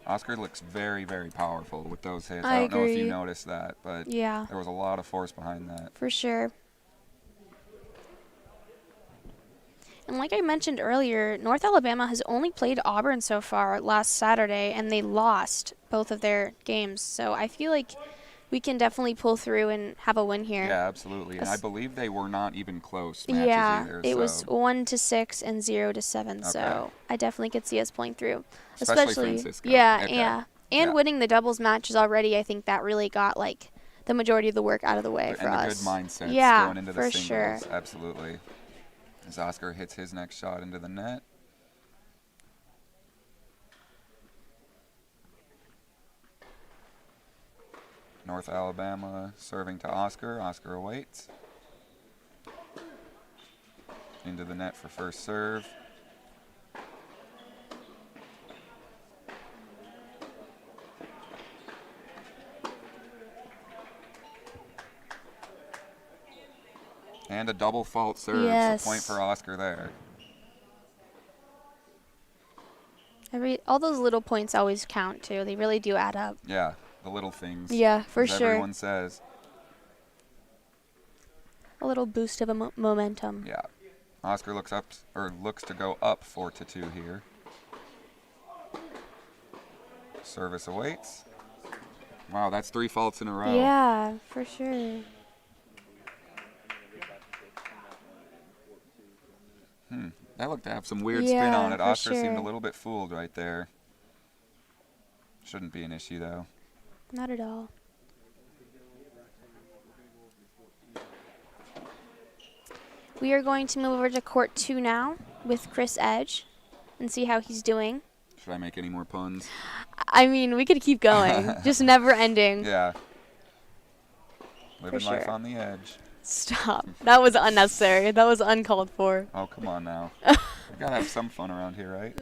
S1: Oscar looks very, very powerful with those hits.
S2: I
S1: don't know if you
S2: agree.
S1: noticed that, but
S2: Yeah,
S1: there was a lot of force behind that.
S2: for sure. And like I mentioned earlier, North Alabama has only played Auburn so far last Saturday, and they lost both of their games. So I feel like we can definitely pull through and have a win here.
S1: Yeah, absolutely. And I
S2: That's-
S1: believe they were not even close matches
S2: Yeah,
S1: either.
S2: it
S1: so
S2: was 1-6 and 0-7.
S1: Okay.
S2: So I definitely could see us pulling through,
S1: Especially Francisco.
S2: Yeah,
S1: Okay.
S2: yeah, and
S1: Yeah.
S2: winning the doubles matches already. I think that really got like the majority of the work out of the way
S1: and
S2: for
S1: the
S2: us.
S1: good mindsets
S2: Yeah,
S1: going into
S2: for
S1: the
S2: sure.
S1: singles. Absolutely. As Oscar hits his next shot into the net. North Alabama serving to Oscar. Oscar awaits. Into the net for first serve. And a double fault serve.
S2: Yes.
S1: So point for Oscar there.
S2: All those little points always count too. They really do add up.
S1: Yeah, the little things.
S2: Yeah, for
S1: as
S2: sure.
S1: Everyone says.
S2: A little boost of a momentum.
S1: Yeah. Oscar looks to go up 4-2 here. Service awaits. Wow, that's 3 faults in a row.
S2: Yeah, for sure.
S1: That looked to have some weird spin on
S2: Yeah,
S1: it.
S2: for
S1: Oscar seemed a
S2: sure.
S1: little bit fooled right there. Shouldn't be an issue though.
S2: Not at all. We are going to move over to court 2 now with Chris Edge and see how he's doing.
S1: Should I make any more puns?
S2: I mean, we could keep going. Just never ending.
S1: Yeah. Living life
S2: sure.
S1: on the edge.
S2: Stop. That was unnecessary. That was uncalled for.
S1: Oh, come on now. We gotta have some fun around here, right?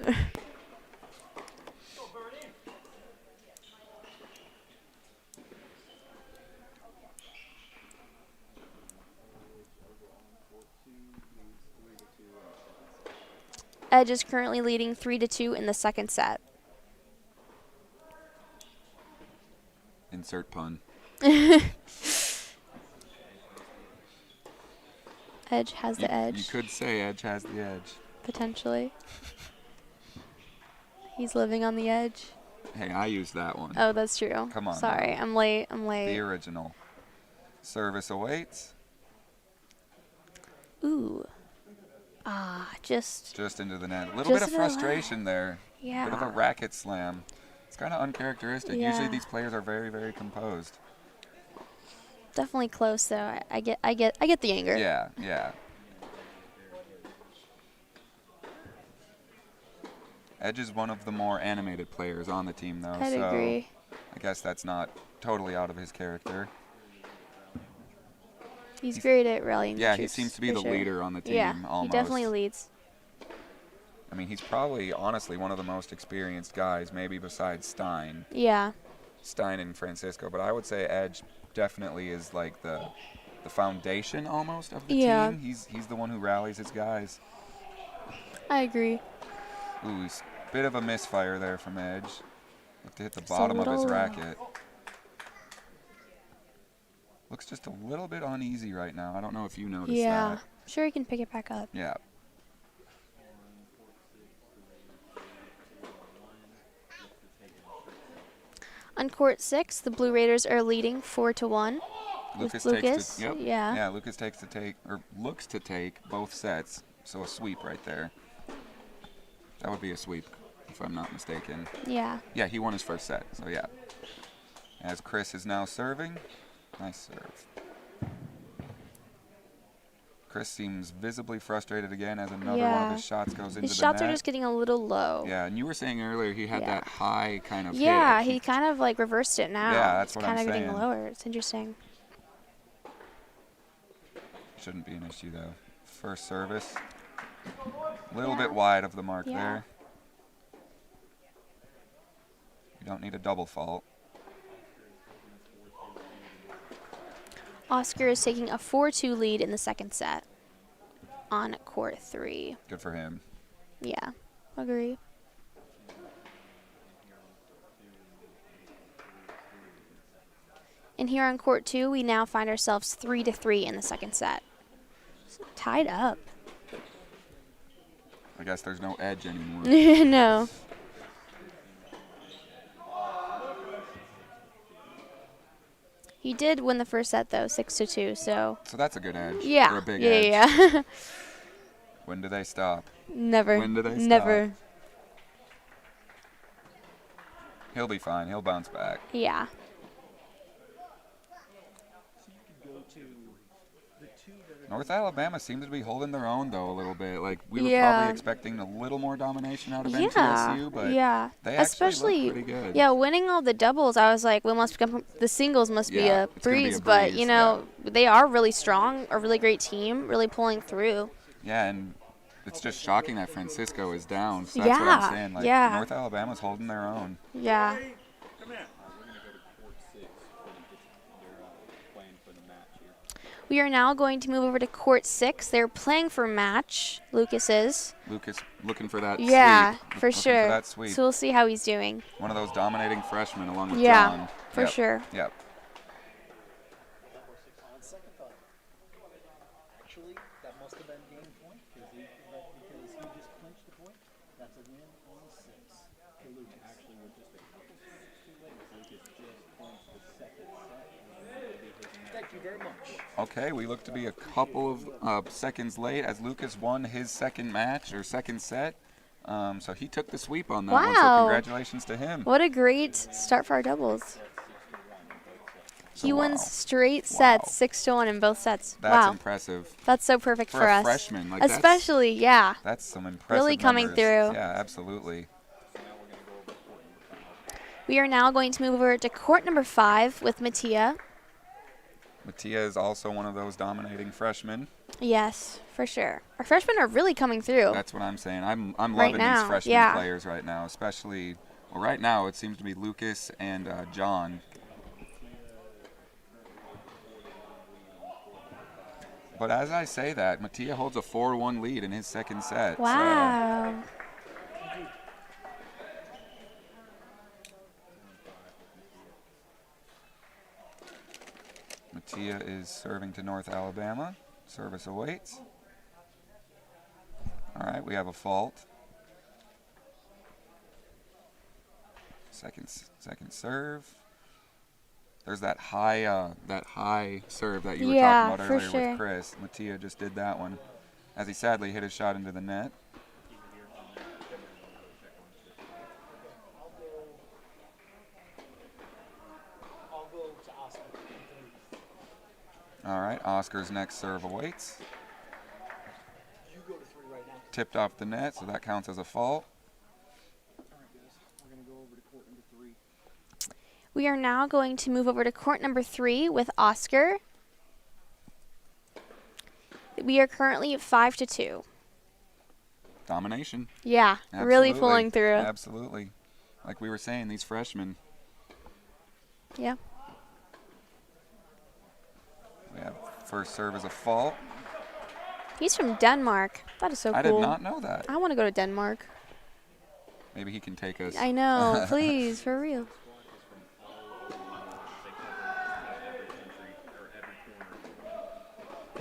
S2: Edge is currently leading 3-2 in the second set.
S1: Insert pun.
S2: Edge has the edge,
S1: You could say Edge has the edge.
S2: potentially. He's living on the edge.
S1: Hey, I used that one.
S2: Oh, that's true.
S1: Come on
S2: Sorry,
S1: now.
S2: I'm late.
S1: The original. Service awaits.
S2: Ooh. Just
S1: Just into the net. A little bit
S2: Just
S1: of
S2: into the
S1: frustration there.
S2: yeah.
S1: Bit of a racket slam. It's kind of uncharacteristic. Usually
S2: Yeah.
S1: these players are very, very composed.
S2: Definitely close though. I get the anger.
S1: Yeah, yeah. Edge is one of the more animated players on the team, though.
S2: I'd
S1: so
S2: agree.
S1: I guess that's not totally out of his character.
S2: He's great at rallying.
S1: Yeah,
S2: the
S1: he
S2: troops,
S1: seems to be
S2: for
S1: the
S2: sure.
S1: leader on the team.
S2: Yeah,
S1: almost.
S2: he definitely leads.
S1: I mean, he's probably, honestly, one of the most experienced guys, maybe besides Stein.
S2: Yeah.
S1: Stein and Francisco. But I would say Edge definitely is like the foundation almost of the
S2: Yeah.
S1: team. He's the one who rallies his guys.
S2: I agree.
S1: Ooh, bit of a misfire there from Edge. Look to hit the
S2: Just a
S1: bottom of his
S2: little-
S1: racket. Looks just a little bit uneasy right now. I don't know if you noticed
S2: Yeah.
S1: that.
S2: Sure, he can pick it back up.
S1: Yeah.
S2: On court 6, the Blue Raiders are leading 4-1.
S1: Lucas
S2: Lucas,
S1: takes to, yep.
S2: yeah.
S1: Yeah, Lucas takes to take, or looks to take both sets. So a sweep right there. That would be a sweep, if I'm not mistaken.
S2: Yeah.
S1: Yeah, he won his first set, so yeah. As Chris is now serving. Nice serve. Chris seems visibly frustrated again as another one
S2: Yeah.
S1: of his shots goes into
S2: His
S1: the
S2: shots
S1: net.
S2: are just getting a little low.
S1: Yeah, and you were saying earlier he had
S2: Yeah.
S1: that high kind of
S2: Yeah,
S1: hit.
S2: he kind of like reversed it now.
S1: Yeah, that's
S2: it's
S1: what
S2: kind
S1: I'm
S2: of getting
S1: saying.
S2: lower. It's interesting.
S1: Shouldn't be an issue though. First service. A little bit wide of the mark
S2: Yeah.
S1: there. You don't need a double fault.
S2: Oscar is taking a 4-2 lead in the second set on court 3.
S1: Good for him.
S2: Yeah, agree. And here on court 2, we now find ourselves 3-3 in the second set. So tied up.
S1: I guess there's no edge anymore.
S2: No. He did win the first set though, 6-2. So
S1: So that's a good edge.
S2: yeah,
S1: For a big
S2: yeah,
S1: edge.
S2: yeah.
S1: When do they stop?
S2: Never.
S1: When do they stop?
S2: Never.
S1: He'll be fine. He'll bounce back.
S2: Yeah.
S1: North Alabama seems to be holding their own though a little bit. Like we were
S2: Yeah.
S1: probably expecting a little more domination out of
S2: Yeah.
S1: MTSU, but
S2: yeah.
S1: they
S2: Especially,
S1: actually look pretty good.
S2: yeah, winning all the doubles, I was like, well, must become the singles must be
S1: Yeah,
S2: a
S1: it's gonna be a
S2: breeze. But
S1: breeze,
S2: you know, they are really strong, a really great team, really pulling through.
S1: Yeah, and it's just shocking that Francisco is down. So that's what
S2: Yeah,
S1: I'm saying. Like
S2: yeah.
S1: North Alabama's holding their own.
S2: Yeah.
S3: We're going to go to court 6 when they're playing for the match here.
S2: We are now going to move over to court 6. They're playing for match. Lucas is.
S1: Lucas looking for that
S2: Yeah,
S1: sweep.
S2: for
S1: Looking
S2: sure.
S1: For that sweep.
S2: So we'll see how he's doing.
S1: One of those dominating freshmen along with
S2: Yeah,
S1: John.
S2: for
S1: Yep.
S2: sure.
S1: Yep.
S7: On second thought, actually, that must have been game point because he just clinched the point. That's a win on 6 for Lucas.
S3: Actually, we're just a couple seconds too late. Lucas just clinched the second set. And that will be his next.
S7: Thank you very much.
S1: Okay, we look to be a couple of seconds late as Lucas won his second match or second set. So he took the sweep on that one. So
S2: Wow.
S1: congratulations to him.
S2: What a great start for our doubles.
S1: So
S2: He
S1: wow.
S2: wins straight
S1: Wow.
S2: sets, 6-1 in both sets.
S1: That's
S2: wow.
S1: impressive.
S2: That's so perfect
S1: For
S2: for
S1: a
S2: us.
S1: freshman, like
S2: Especially, yeah.
S1: That's some impressive
S2: Really coming
S1: numbers.
S2: through.
S1: Yeah, absolutely.
S2: We are now going to move over to court number 5 with Mattia.
S1: Mattia is also one of those dominating freshmen.
S2: Yes, for sure. Our freshmen are really coming through.
S1: That's what I'm saying. I'm
S2: Right
S1: loving
S2: now,
S1: these freshman
S2: yeah.
S1: players right now, especially. Well, right now it seems to be Lucas and John. But as I say that, Mattia holds a 4-1 lead in his second set. so-
S2: Wow.
S1: Mattia is serving to North Alabama. Service awaits. All right, we have a fault. Second serve. There's that high serve that you were
S2: Yeah,
S1: talking about
S2: for
S1: earlier
S2: sure.
S1: with Chris. Mattia just did that one, as he sadly hit his shot into the net.
S7: I'll go to Oscar.
S1: All right, Oscar's next serve awaits.
S7: You go to 3 right now.
S1: Tipped off the net, so that counts as a fault.
S3: All right, guys. We're going to go over to court number 3.
S2: We are now going to move over to court number 3 with Oscar. We are currently 5-2.
S1: Domination.
S2: Yeah, really
S1: Absolutely.
S2: pulling through.
S1: Absolutely. Like we were saying, these freshmen.
S2: Yeah.
S1: We have first serve as a fault.
S2: He's from Denmark. That is so cool.
S1: I did not know that.
S2: I want to go to Denmark.
S1: Maybe he can take us.
S2: I know. Please, for real.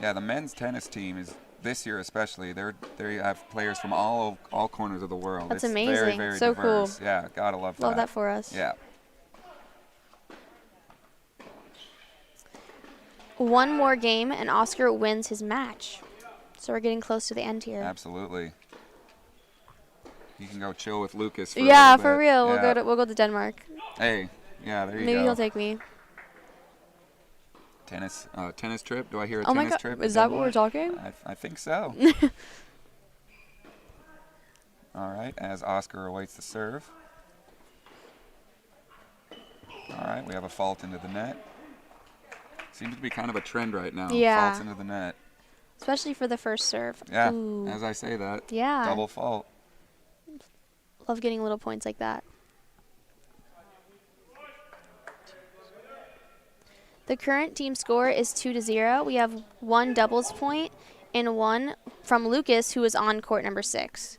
S1: Yeah, the men's tennis team is this year especially. They have players from all corners of the world.
S2: That's
S1: it's
S2: amazing.
S1: Very, very
S2: So
S1: diverse.
S2: cool.
S1: Yeah, gotta love that.
S2: Love that for us.
S1: Yeah.
S2: One more game, and Oscar wins his match. So we're getting close to the end here.
S1: Absolutely. You can go chill with Lucas. For a
S2: Yeah,
S1: little
S2: for
S1: bit.
S2: real.
S1: Yeah.
S2: We'll go to Denmark.
S1: Hey, yeah, there you
S2: Maybe
S1: go.
S2: he'll take me.
S1: Tennis trip. Do I hear a
S2: Oh my
S1: tennis
S2: God,
S1: trip?
S2: is
S1: to
S2: that what we're
S1: Denmark?
S2: talking?
S1: I think so. All right, as Oscar awaits the serve. All right, we have a fault into the net. Seems to be kind of a trend right now.
S2: Yeah.
S1: Faults into the net.
S2: Especially for the first serve.
S1: Yeah,
S2: Ooh.
S1: as I say that.
S2: Yeah.
S1: Double fault.
S2: Love getting little points like that. The current team score is 2-0. We have one doubles point and one from Lucas, who is on court number 6.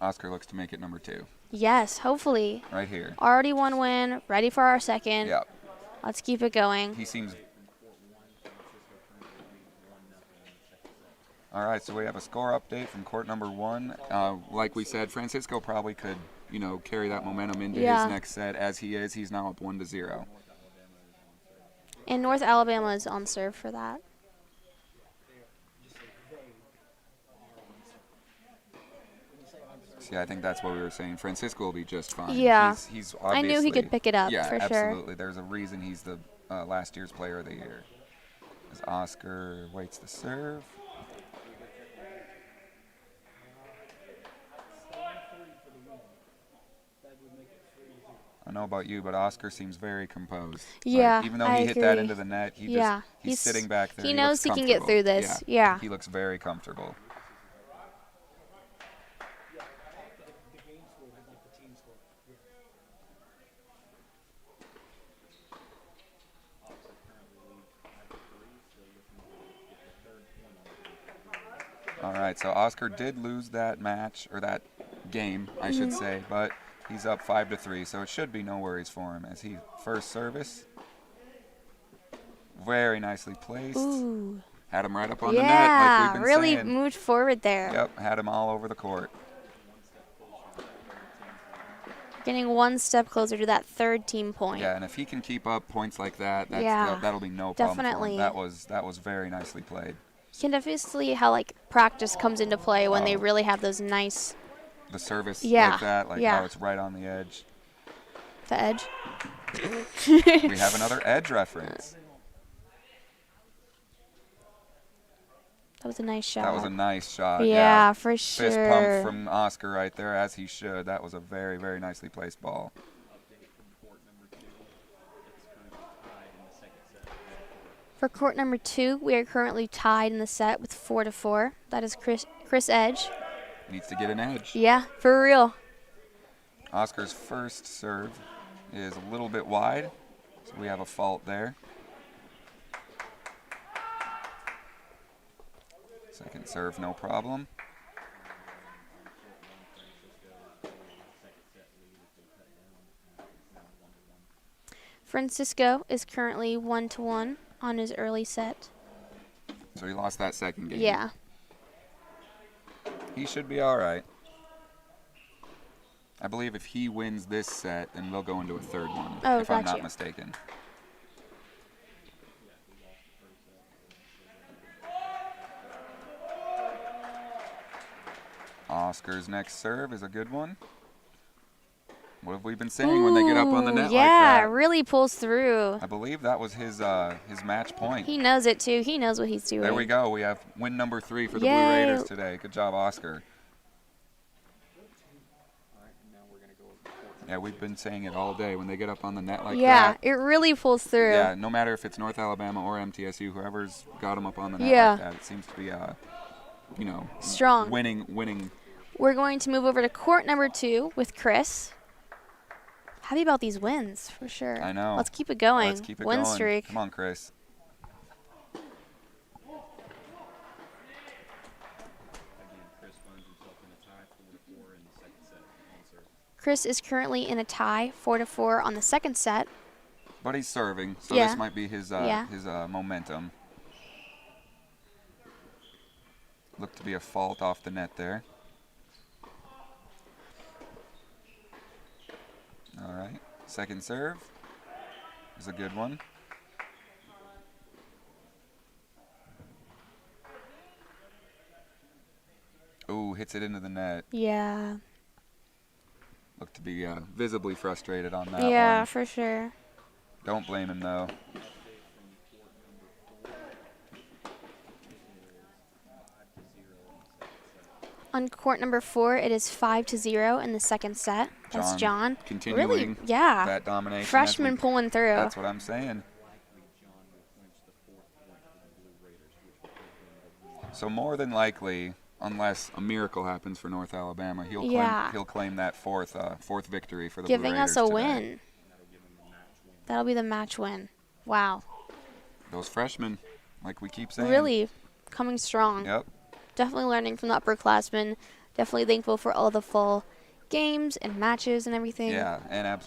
S1: Oscar looks to make it number 2.
S2: Yes, hopefully.
S1: Right here.
S2: Already one win, ready for our second.
S1: Yeah.
S2: Let's keep it going.
S1: He seems. All right, so we have a score update from court number 1. Like we said, Francisco probably could, carry that momentum into
S2: Yeah.
S1: his next set. As he is, he's now up 1-0.
S2: And North Alabama is on serve for that.
S1: See, I think that's what we were saying. Francisco will be just fine.
S2: Yeah.
S1: He's
S2: I knew he
S1: obviously-
S2: could pick it up,
S1: yeah,
S2: for sure.
S1: absolutely. There's a reason he's the last year's player of the year. As Oscar waits the serve. I don't know about you, but Oscar seems very composed.
S2: Yeah,
S1: Like, even though
S2: I
S1: he hit that
S2: agree.
S1: into the net,
S2: Yeah,
S1: he's sitting back there.
S2: he
S1: looks
S2: knows he can get
S1: comfortable.
S2: through this. Yeah.
S1: He looks very comfortable.
S7: The game score, but not the team score.
S1: All right, so Oscar did lose that match, or that game, I should say, but he's up 5-3, so it should be no worries for him as he first service. Very nicely placed.
S2: Ooh.
S1: Had him right up on the net, like we've been
S2: really
S1: saying.
S2: moved forward there.
S1: Yep, had him all over the court.
S2: Getting one step closer to that third team point.
S1: Yeah, and if he can keep up points like that,
S2: Yeah,
S1: that'll be no problem
S2: definitely.
S1: for him. That was very nicely played.
S2: You can definitely see how practice comes into play when they
S1: Oh.
S2: really have those nice
S1: The service
S2: Yeah,
S1: like that, like
S2: yeah.
S1: how it's right on the edge.
S2: the edge.
S1: We have another edge reference.
S2: That was a nice shot.
S1: That was a nice shot.
S2: Yeah, for
S1: Fist
S2: sure.
S1: pump from Oscar right there, as he should. That was a very, very nicely placed ball.
S2: For court number 2, we are currently tied in the set with 4-4. That is Chris Edge.
S1: Needs to get an edge.
S2: Yeah, for real.
S1: Oscar's first serve is a little bit wide, so we have a fault there. Second serve, no problem.
S2: Francisco is currently 1-1 on his early set.
S1: So he lost that second game.
S2: Yeah.
S1: He should be all right. I believe if he wins this set, then we'll go into a third one,
S2: Oh,
S1: if I'm
S2: gotcha.
S1: not mistaken. Oscar's next serve is a good one. What have we been saying when they get up on the
S2: Ooh,
S1: net
S2: yeah,
S1: like that?
S2: really pulls through.
S1: I believe that was his match point.
S2: He knows it too. He knows what he's doing.
S1: There we go. We have win number 3 for the
S2: Yay.
S1: Blue Raiders today. Good job, Oscar. Yeah, we've been saying it all day. When they get up on the net like
S2: Yeah,
S1: that,
S2: it really pulls through.
S1: yeah, no matter if it's North Alabama or MTSU, whoever's got them up on the net
S2: Yeah.
S1: like that, it seems to be,
S2: Strong.
S1: winning.
S2: We're going to move over to court number 2 with Chris. Happy about these wins, for sure.
S1: I know.
S2: Let's keep it going.
S1: Let's keep it
S2: Win
S1: going.
S2: streak.
S1: Come on, Chris.
S2: Chris is currently in a tie, 4-4 on the second set.
S1: But he's serving, so
S2: Yeah.
S1: this might be his
S2: Yeah.
S1: momentum. Looked to be a fault off the net there. All right, second serve is a good one. Ooh, hits it into the net.
S2: Yeah.
S1: Looked to be visibly frustrated on that
S2: Yeah,
S1: one.
S2: for sure.
S1: Don't blame him, though.
S2: On court number 4, it is 5-0 in the second set. That's John.
S1: Continuing
S2: Really, yeah.
S1: that domination.
S2: Freshman pulling through.
S1: That's what I'm saying. So more than likely, unless a miracle happens for North Alabama, he'll claim that fourth victory for the Blue
S2: Giving
S1: Raiders
S2: us a
S1: today.
S2: win. That'll be the match win. Wow.
S1: Those freshmen, like we keep saying.
S2: Really coming strong.
S1: Yep.
S2: Definitely learning from the upperclassmen. Definitely thankful for all the fall games and matches and everything.
S1: Yeah, and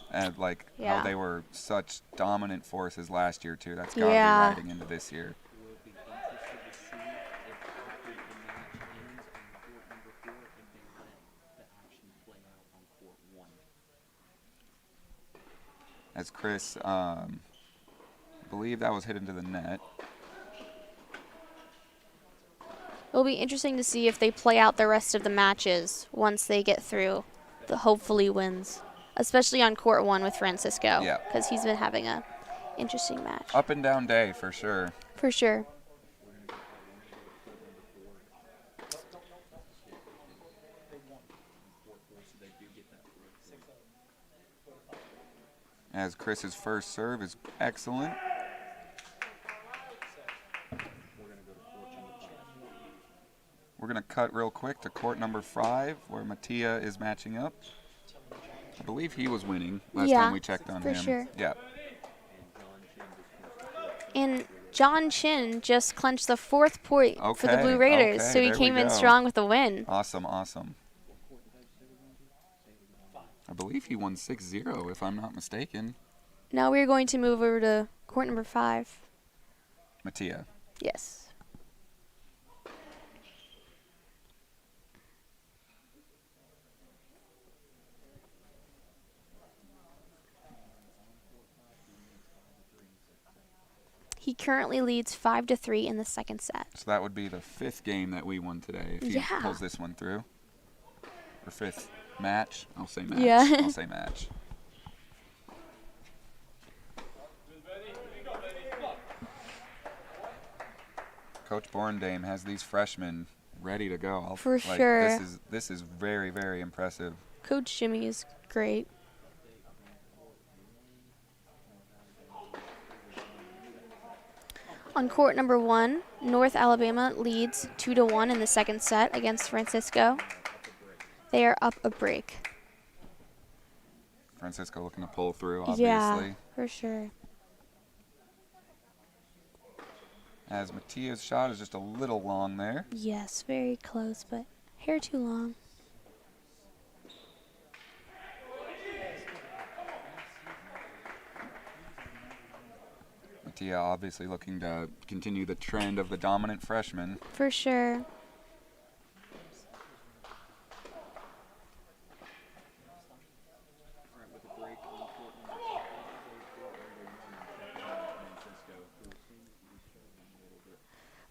S2: Yeah.
S1: how they were such dominant forces last year too. That's got to
S2: Yeah.
S1: be riding into this year.
S3: We'll be interested to see if after the match ends on court number 4, if they let the action play out on court 1.
S1: As Chris, believe that was hit into the net.
S2: It'll be interesting to see if they play out the rest of the matches once they get through the hopefully wins, especially on court 1 with Francisco.
S1: Yeah.
S2: Because he's been having a interesting match.
S1: Up and down day for sure.
S2: For sure.
S1: As Chris's first serve is excellent. We're going to cut real quick to court number 5, where Mattia is matching up. I believe he was winning last
S2: Yeah,
S1: time we checked on
S2: for
S1: him.
S2: sure.
S1: Yeah.
S2: And John Chin just clinched the 4th point for the Blue
S1: Okay,
S2: Raiders,
S1: okay,
S2: so he
S1: there
S2: came
S1: we
S2: in
S1: go.
S2: strong with the win.
S1: Awesome, awesome. I believe he won 6-0, if I'm not mistaken.
S2: Now we're going to move over to court number 5.
S1: Mattia.
S2: Yes. He currently leads 5-3 in the second set.
S1: So that would be the 5th game that we won today if he
S2: Yeah.
S1: pulls this one through. Or 5th match. I'll say match.
S2: Yeah.
S1: I'll say match. Coach Borndame has these freshmen ready to go.
S2: For sure.
S1: This is very, very impressive.
S2: Coach Jimmy is great. On court number 1, North Alabama leads 2-1 in the second set against Francisco. They are up a break.
S1: Francisco looking to pull through, obviously.
S2: Yeah, for sure.
S1: As Mattia's shot is just a little long there.
S2: Yes, very close, but hair too long.
S1: Mattia obviously looking to continue the trend of the dominant freshman.
S2: For sure.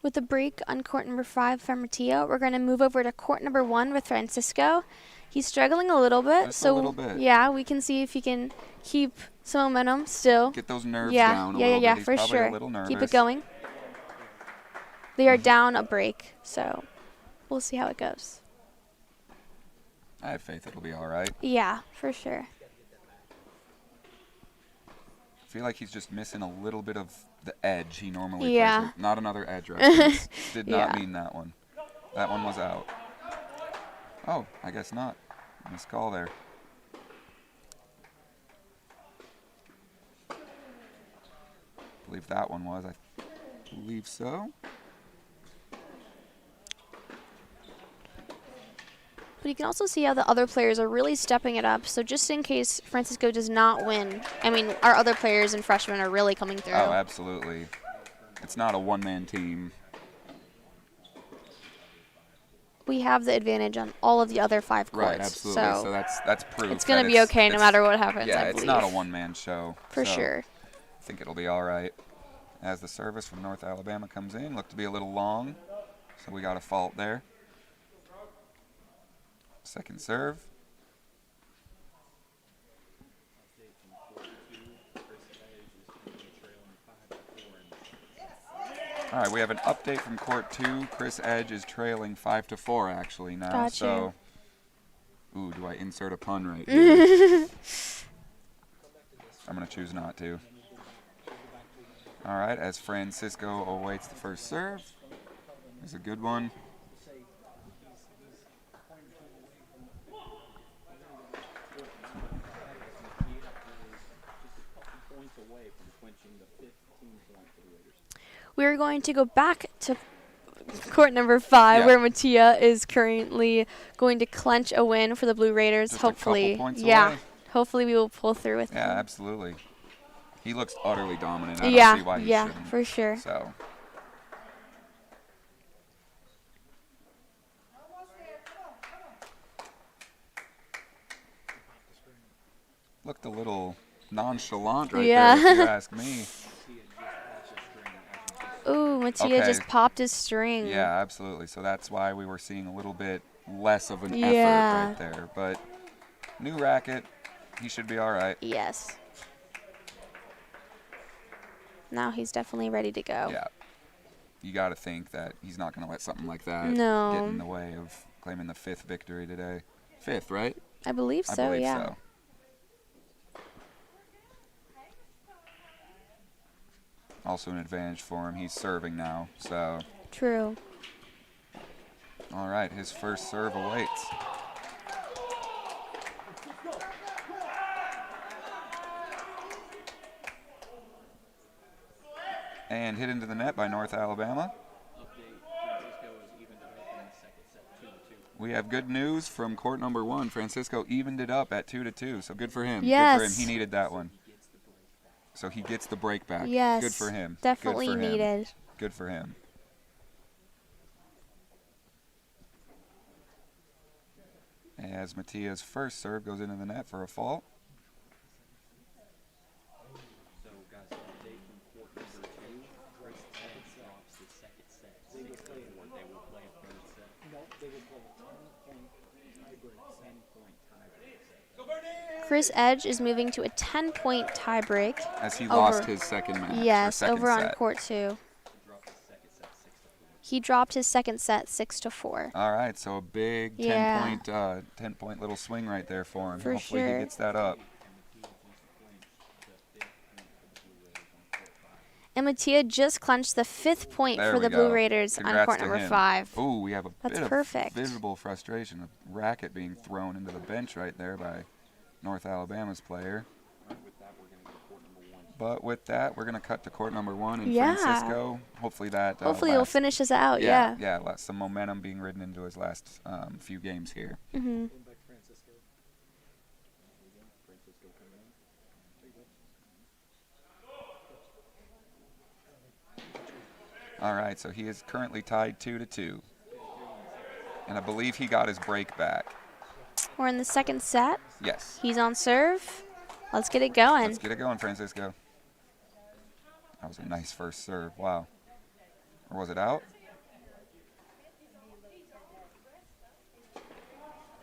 S2: With the break on court number 5 for Mattia, we're going to move over to court number 1 with Francisco. He's struggling a little bit,
S1: Just
S2: so
S1: a little bit.
S2: yeah, we can see if he can keep some momentum still.
S1: Get those nerves
S2: yeah,
S1: down a
S2: yeah,
S1: little
S2: yeah,
S1: bit. He's
S2: for
S1: probably
S2: sure.
S1: a little nervous.
S2: Keep it going. They are down a break, so we'll see how it goes.
S1: I have faith it'll be all right.
S2: Yeah, for sure.
S1: I feel like he's just missing a little bit of the edge he normally
S2: Yeah.
S1: plays with. Not another edge reference. Did not
S2: Yeah.
S1: mean that one. That one was out. Oh, I guess not. Missed call there. I believe that one was. I believe so.
S2: But you can also see how the other players are really stepping it up. So just in case Francisco does not win, I mean, our other players and freshmen are really coming through.
S1: Oh, absolutely. It's not a one-man team.
S2: We have the advantage on all of the other 5 courts.
S1: Right, absolutely. So that's proof.
S2: It's going
S1: that
S2: to be okay no
S1: it's-
S2: matter what happens,
S1: Yeah,
S2: I
S1: it's
S2: believe.
S1: not a one-man show.
S2: For
S1: so
S2: sure.
S1: I think it'll be all right. As the service from North Alabama comes in, looked to be a little long, so we got a fault there. Second serve. All right, we have an update from court 2. Chris Edge is trailing 5-4 actually now.
S2: Got
S1: so, ooh, do I insert a pun right here? I'm gonna choose not to. All right, as Francisco awaits the first serve. There's a good one.
S2: We're going to go back to court number 5,
S1: Yeah.
S2: where Mattia is currently going to clench a win for the Blue Raiders.
S1: Just a couple
S2: Hopefully,
S1: points
S2: yeah.
S1: away.
S2: Hopefully, we will pull through with
S1: Yeah,
S2: him.
S1: absolutely. He looks utterly dominant. I don't
S2: Yeah,
S1: see why he
S2: yeah,
S1: shouldn't.
S2: for sure.
S1: So. Looked a little nonchalant right
S2: Yeah.
S1: there, if you ask me.
S2: Ooh, Mattia
S1: Okay.
S2: just popped his string.
S1: Yeah, absolutely. So that's why we were seeing a little bit less of an
S2: Yeah.
S1: effort right there. But new racket, he should be all right.
S2: Yes. Now he's definitely ready to go.
S1: Yeah. You got to think that he's not going to let something like that
S2: No.
S1: get in the way of claiming the 5th victory today. 5th, right?
S2: I believe so,
S1: I believe
S2: yeah.
S1: so. Also an advantage for him. He's serving now. So,
S2: True.
S1: all right, his first serve awaits. And hit into the net by North Alabama. We have good news from court number 1. Francisco evened it up at 2-2, so good for him. Good for him.
S2: Yes.
S1: He needed that one. So he gets the break back.
S2: Yes.
S1: Good for him.
S2: Definitely
S1: good for him.
S2: needed.
S1: Good for him. As Mattia's first serve goes into the net for a fault.
S3: So, guys, update from court number 2. Chris Edge drops the second set, 6-4. They will play a third set.
S7: No, they would play a 10-point tiebreak.
S3: 10-point tiebreak.
S2: Chris Edge is moving to a 10-point tiebreak.
S1: As he
S2: Over-
S1: lost his second match. or
S2: Yes,
S1: second
S2: over on
S1: set.
S2: court 2.
S3: Dropped the second set, 6-4.
S2: He dropped his second set 6-4.
S1: All right, so a big
S2: Yeah.
S1: 10-point little swing right there for him.
S2: For
S1: Hopefully
S2: sure.
S1: he gets that up.
S2: And Mattia just clenched the 5th point
S1: There
S2: for
S1: we
S2: the Blue
S1: go.
S2: Raiders on
S1: Congrats
S2: court
S1: to
S2: number
S1: him.
S2: 5.
S1: Ooh, we have a
S2: That's
S1: bit
S2: perfect.
S1: of visible frustration. A racket being thrown into the bench right there by North Alabama's player.
S3: With that, we're going to go to court number 1.
S1: But with that, we're going to cut to court number 1 in
S2: Yeah.
S1: Francisco. Hopefully that
S2: Hopefully he'll
S1: lasts-
S2: finish us out, yeah.
S1: Yeah, some momentum being ridden into his last few games here.
S2: Mm-hmm.
S7: Going back to Francisco.
S3: Francisco coming in.
S1: All right, so he is currently tied 2-2. And I believe he got his break back.
S2: We're in the second set.
S1: Yes.
S2: He's on serve. Let's get it going.
S1: Let's get it going, Francisco. That was a nice first serve. Wow. Or was it out?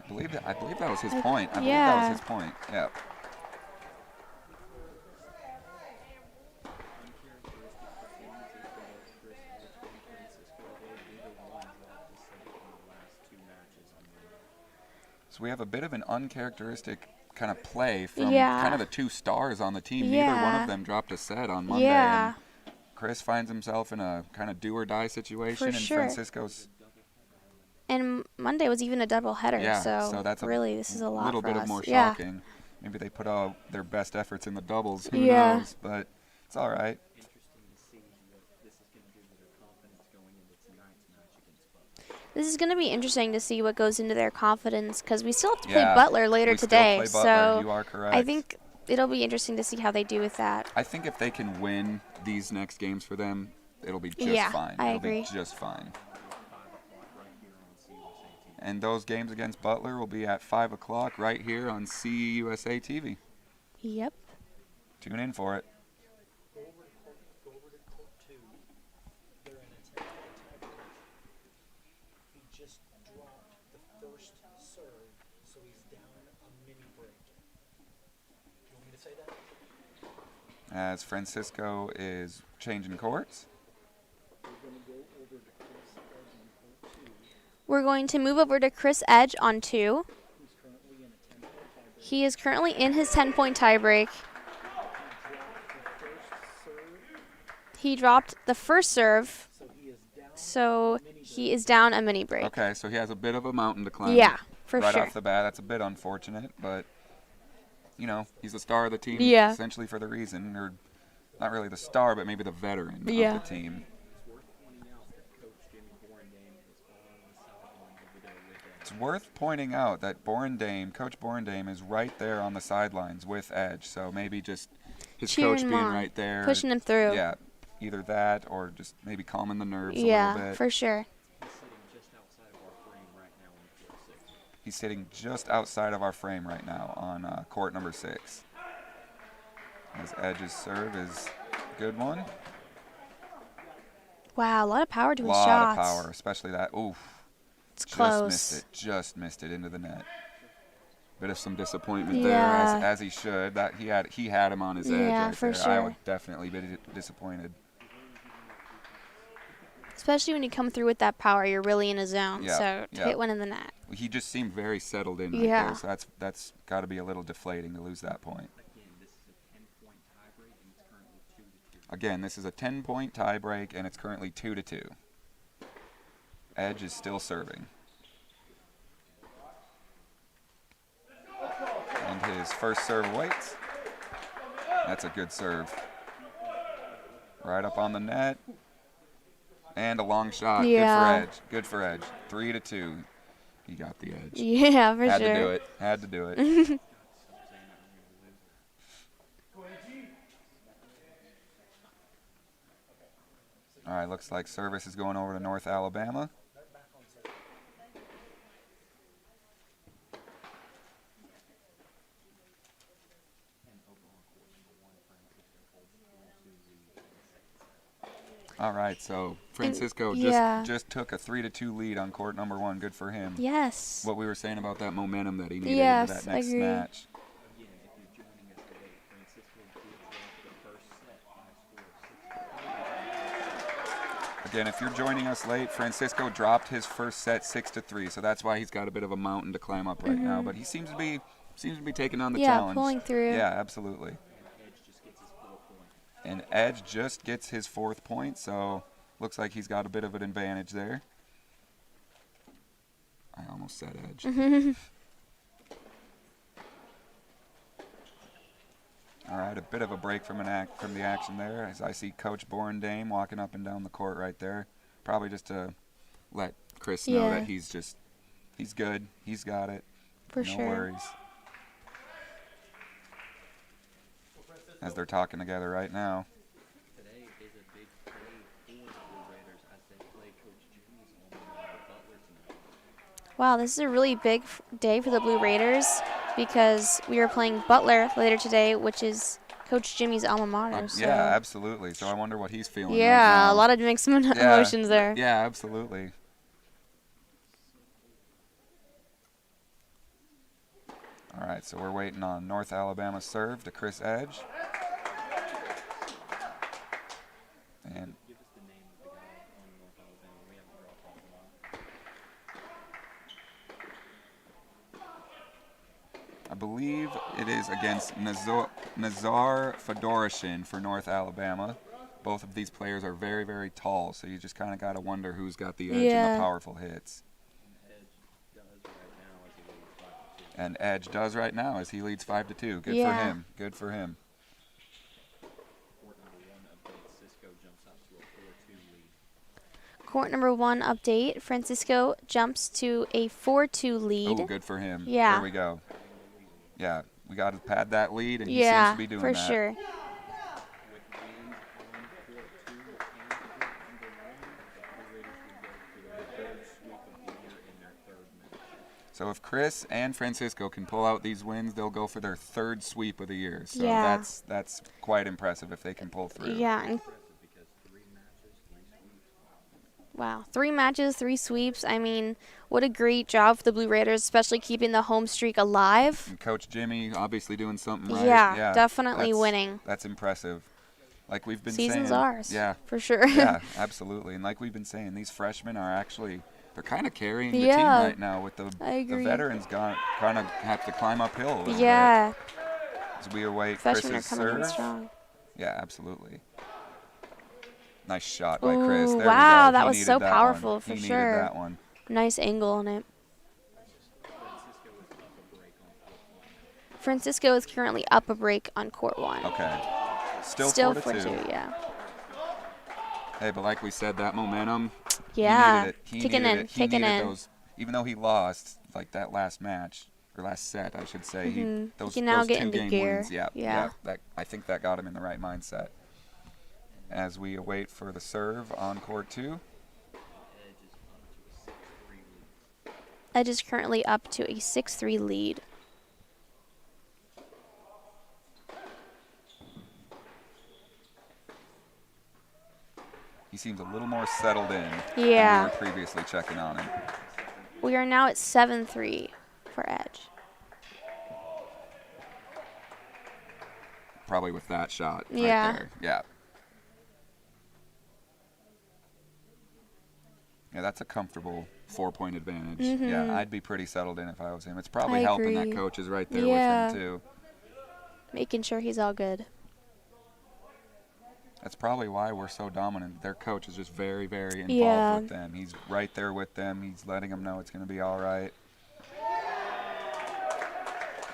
S1: I believe that was his point. I believe that
S2: Yeah.
S1: was his point. Yeah. So we have a bit of an uncharacteristic kind of play from
S2: Yeah.
S1: kind of the 2 stars on the team. Neither one
S2: Yeah.
S1: of them dropped a set on Monday.
S2: Yeah.
S1: And Chris finds himself in a kind of do or die situation, and
S2: sure.
S1: Francisco's
S2: And Monday was even a double header,
S1: yeah.
S2: so,
S1: that's
S2: really this is a lot
S1: little
S2: for
S1: bit
S2: us.
S1: of more
S2: Yeah.
S1: shocking. Maybe they put all their best efforts in the doubles. Who
S2: Yeah.
S1: knows? But it's all right.
S3: Interesting to see what this is going to do to their confidence going into tonight's match against Buck.
S2: This is going to be interesting to see what goes into their confidence because we still have to play
S1: Yeah,
S2: Butler later
S1: we still
S2: today.
S1: play Butler.
S2: So
S1: You are correct.
S2: I think it'll be interesting to see how they do with that.
S1: I think if they can win these next games for them, it'll be just
S2: Yeah,
S1: fine.
S2: I
S1: It'll
S2: agree.
S1: be just fine. And those games against Butler will be at 5 o'clock right here on CUSA TV.
S2: Yep.
S1: Tune in for it.
S7: Go over to court 2. They're in a 10-point tiebreak. He just dropped the first serve, so he's down a mini break. You want me to say that?
S1: As Francisco is changing courts.
S7: We're going to go over to Chris Edge on court 2,
S2: We're going to move over to Chris Edge on 2.
S7: who's currently in a 10-point tiebreak.
S2: He is currently in his 10-point tiebreak.
S7: He dropped the first serve,
S2: He dropped the first serve,
S7: so he is down
S2: so he is down a mini break.
S1: Okay, so he has a bit of a mountain to climb.
S2: Yeah, for
S1: right
S2: sure.
S1: off the bat. That's a bit unfortunate, but, he's the star of the team
S2: Yeah.
S1: essentially for the reason. Or not really the star, but maybe the veteran
S2: Yeah.
S1: of the team. It's worth pointing out that Coach Borendame is right there on the sidelines with Edge. So maybe just his
S2: Cheering
S1: coach
S2: him
S1: being
S2: on,
S1: right there.
S2: pushing him through.
S1: Yeah, either that or just maybe calming the nerves a
S2: Yeah,
S1: little bit.
S2: for sure.
S1: He's sitting just outside of our frame right now on court number 6. His Edge's serve is a good one.
S2: Wow, a lot of power to
S1: A
S2: his
S1: lot
S2: shots.
S1: of power, especially that. Oof.
S2: It's
S1: Just
S2: close.
S1: Just missed it into the net. Bit of some disappointment
S2: Yeah.
S1: there, as he should. That he had him on his edge
S2: Yeah,
S1: right
S2: for
S1: there. I
S2: sure.
S1: would definitely be disappointed.
S2: Especially when you come through with that power, you're really in a zone.
S1: Yeah,
S2: So to
S1: yeah.
S2: hit one in the net.
S1: He just seemed very settled in right
S2: Yeah.
S1: there, so that's got to be a little deflating to lose that point. Again, this is a 10-point tiebreak, and it's currently 2-2. Edge is still serving. And his first serve awaits. That's a good serve. Right up on the net. And a long shot.
S2: Yeah.
S1: Good for Edge. 3-2. He got the edge.
S2: Yeah, for
S1: Had
S2: sure.
S1: to do it. Had to do it. All right, looks like service is going over to North Alabama. All right, so Francisco
S2: yeah.
S1: just took a 3-2 lead on court number 1. Good for him.
S2: Yes.
S1: What we were saying about that momentum that he needed
S2: Yes,
S1: into that
S2: I
S1: next
S2: agree.
S1: match. Again, if you're joining us late, Francisco dropped his first set 6-3, so that's why he's got a bit of a mountain to climb up right now. But he seems to be taking on the challenge.
S2: pulling through.
S1: Yeah, absolutely. And Edge just gets his 4th point, so looks like he's got a bit of an advantage there. I almost said Edge. All right, a bit of a break from the action there as I see Coach Borendame walking up and down the court right there. Probably just to let Chris know
S2: Yeah.
S1: that he's good. He's got it.
S2: For
S1: no
S2: sure.
S1: worries. As they're talking together right now.
S3: Today is a big day for the Blue Raiders as they play Coach Jimmy's alma mater, Butler, tonight.
S2: Wow, this is a really big day for the Blue Raiders because we are playing Butler later today, which is Coach Jimmy's alma mater. So.
S1: Yeah, absolutely. So I wonder what he's feeling.
S2: Yeah,
S1: right now.
S2: a lot of mixed emotions there.
S1: Yeah, absolutely. All right, so we're waiting on North Alabama serve to Chris Edge. And
S3: Give us the name of the guy on North Alabama. We haven't heard talk about.
S1: I believe it is against Nazar Fedorishin for North Alabama. Both of these players are very, very tall, so you just kind of got to wonder who's got the edge in
S2: Yeah.
S1: the powerful hits. And Edge does right now as he leads 5-2. Good for
S2: Yeah.
S1: him. Good for him.
S3: Court number 1 update. Cisco jumps out to a 4-2 lead.
S2: Court number 1 update. Francisco jumps to a 4-2 lead.
S1: Oh, good for him.
S2: Yeah.
S1: There we go. Yeah, we got to pad that lead, and he seems
S2: Yeah,
S1: to be doing
S2: for
S1: that.
S2: sure.
S3: With wins on court 2 and court number 1, the Blue Raiders would go to their 3rd sweep of the year in their 3rd match.
S1: So if Chris and Francisco can pull out these wins, they'll go for their 3rd sweep of the year. So
S2: Yeah.
S1: that's quite impressive if they can pull through.
S2: Yeah. And wow, 3 matches, 3 sweeps. I mean, what a great job for the Blue Raiders, especially keeping the home streak alive.
S1: And Coach Jimmy obviously doing something right.
S2: Yeah, definitely
S1: that's-
S2: winning.
S1: That's impressive. Like we've been
S2: Season's
S1: saying.
S2: ours.
S1: Yeah.
S2: For sure.
S1: Yeah, absolutely. And like we've been saying, these freshmen are actually they're kind of carrying the team
S2: Yeah,
S1: right now with the
S2: I agree.
S1: veterans kind of have to climb uphill a little
S2: Yeah.
S1: bit as we await
S2: Freshmen are
S1: Chris's
S2: coming in
S1: serve.
S2: strong.
S1: Yeah, absolutely. Nice shot by Chris.
S2: Ooh,
S1: There
S2: wow,
S1: we go.
S2: that
S1: He
S2: was
S1: needed
S2: so
S1: that
S2: powerful,
S1: one.
S2: for
S1: he
S2: sure.
S1: Needed that one.
S2: Nice angle on it. Francisco is currently up a break on court 1.
S1: Okay. Still 4-2.
S2: Yeah.
S1: Hey, but like we said, that momentum.
S2: Yeah.
S1: He needed it. He
S2: Kicking
S1: needed
S2: in,
S1: it. He
S2: kicking
S1: needed
S2: in.
S1: those. Even though he lost, like that last match or last set, I should say.
S2: Mhm.
S1: Those,
S2: He can now
S1: those
S2: get
S1: 2
S2: into
S1: game
S2: gear.
S1: wins. Yeah.
S2: Yeah.
S1: That I think that got him in the right mindset. As we await for the serve on court 2.
S2: Edge is currently up to a 6-3 lead.
S1: He seems a little more settled in
S2: Yeah.
S1: than we were previously checking on him.
S2: We are now at 7-3 for Edge.
S1: Probably with that shot
S2: Yeah.
S1: right there. Yeah. Yeah, that's a comfortable 4-point advantage.
S2: Mhm.
S1: Yeah, I'd be pretty settled in if I was him. It's probably
S2: I
S1: helping
S2: agree.
S1: that coach is right there
S2: Yeah.
S1: with him too.
S2: Making sure he's all good.
S1: That's probably why we're so dominant. Their coach is just very, very involved
S2: Yeah.
S1: with them. He's right there with them. He's letting them know it's going to be all right.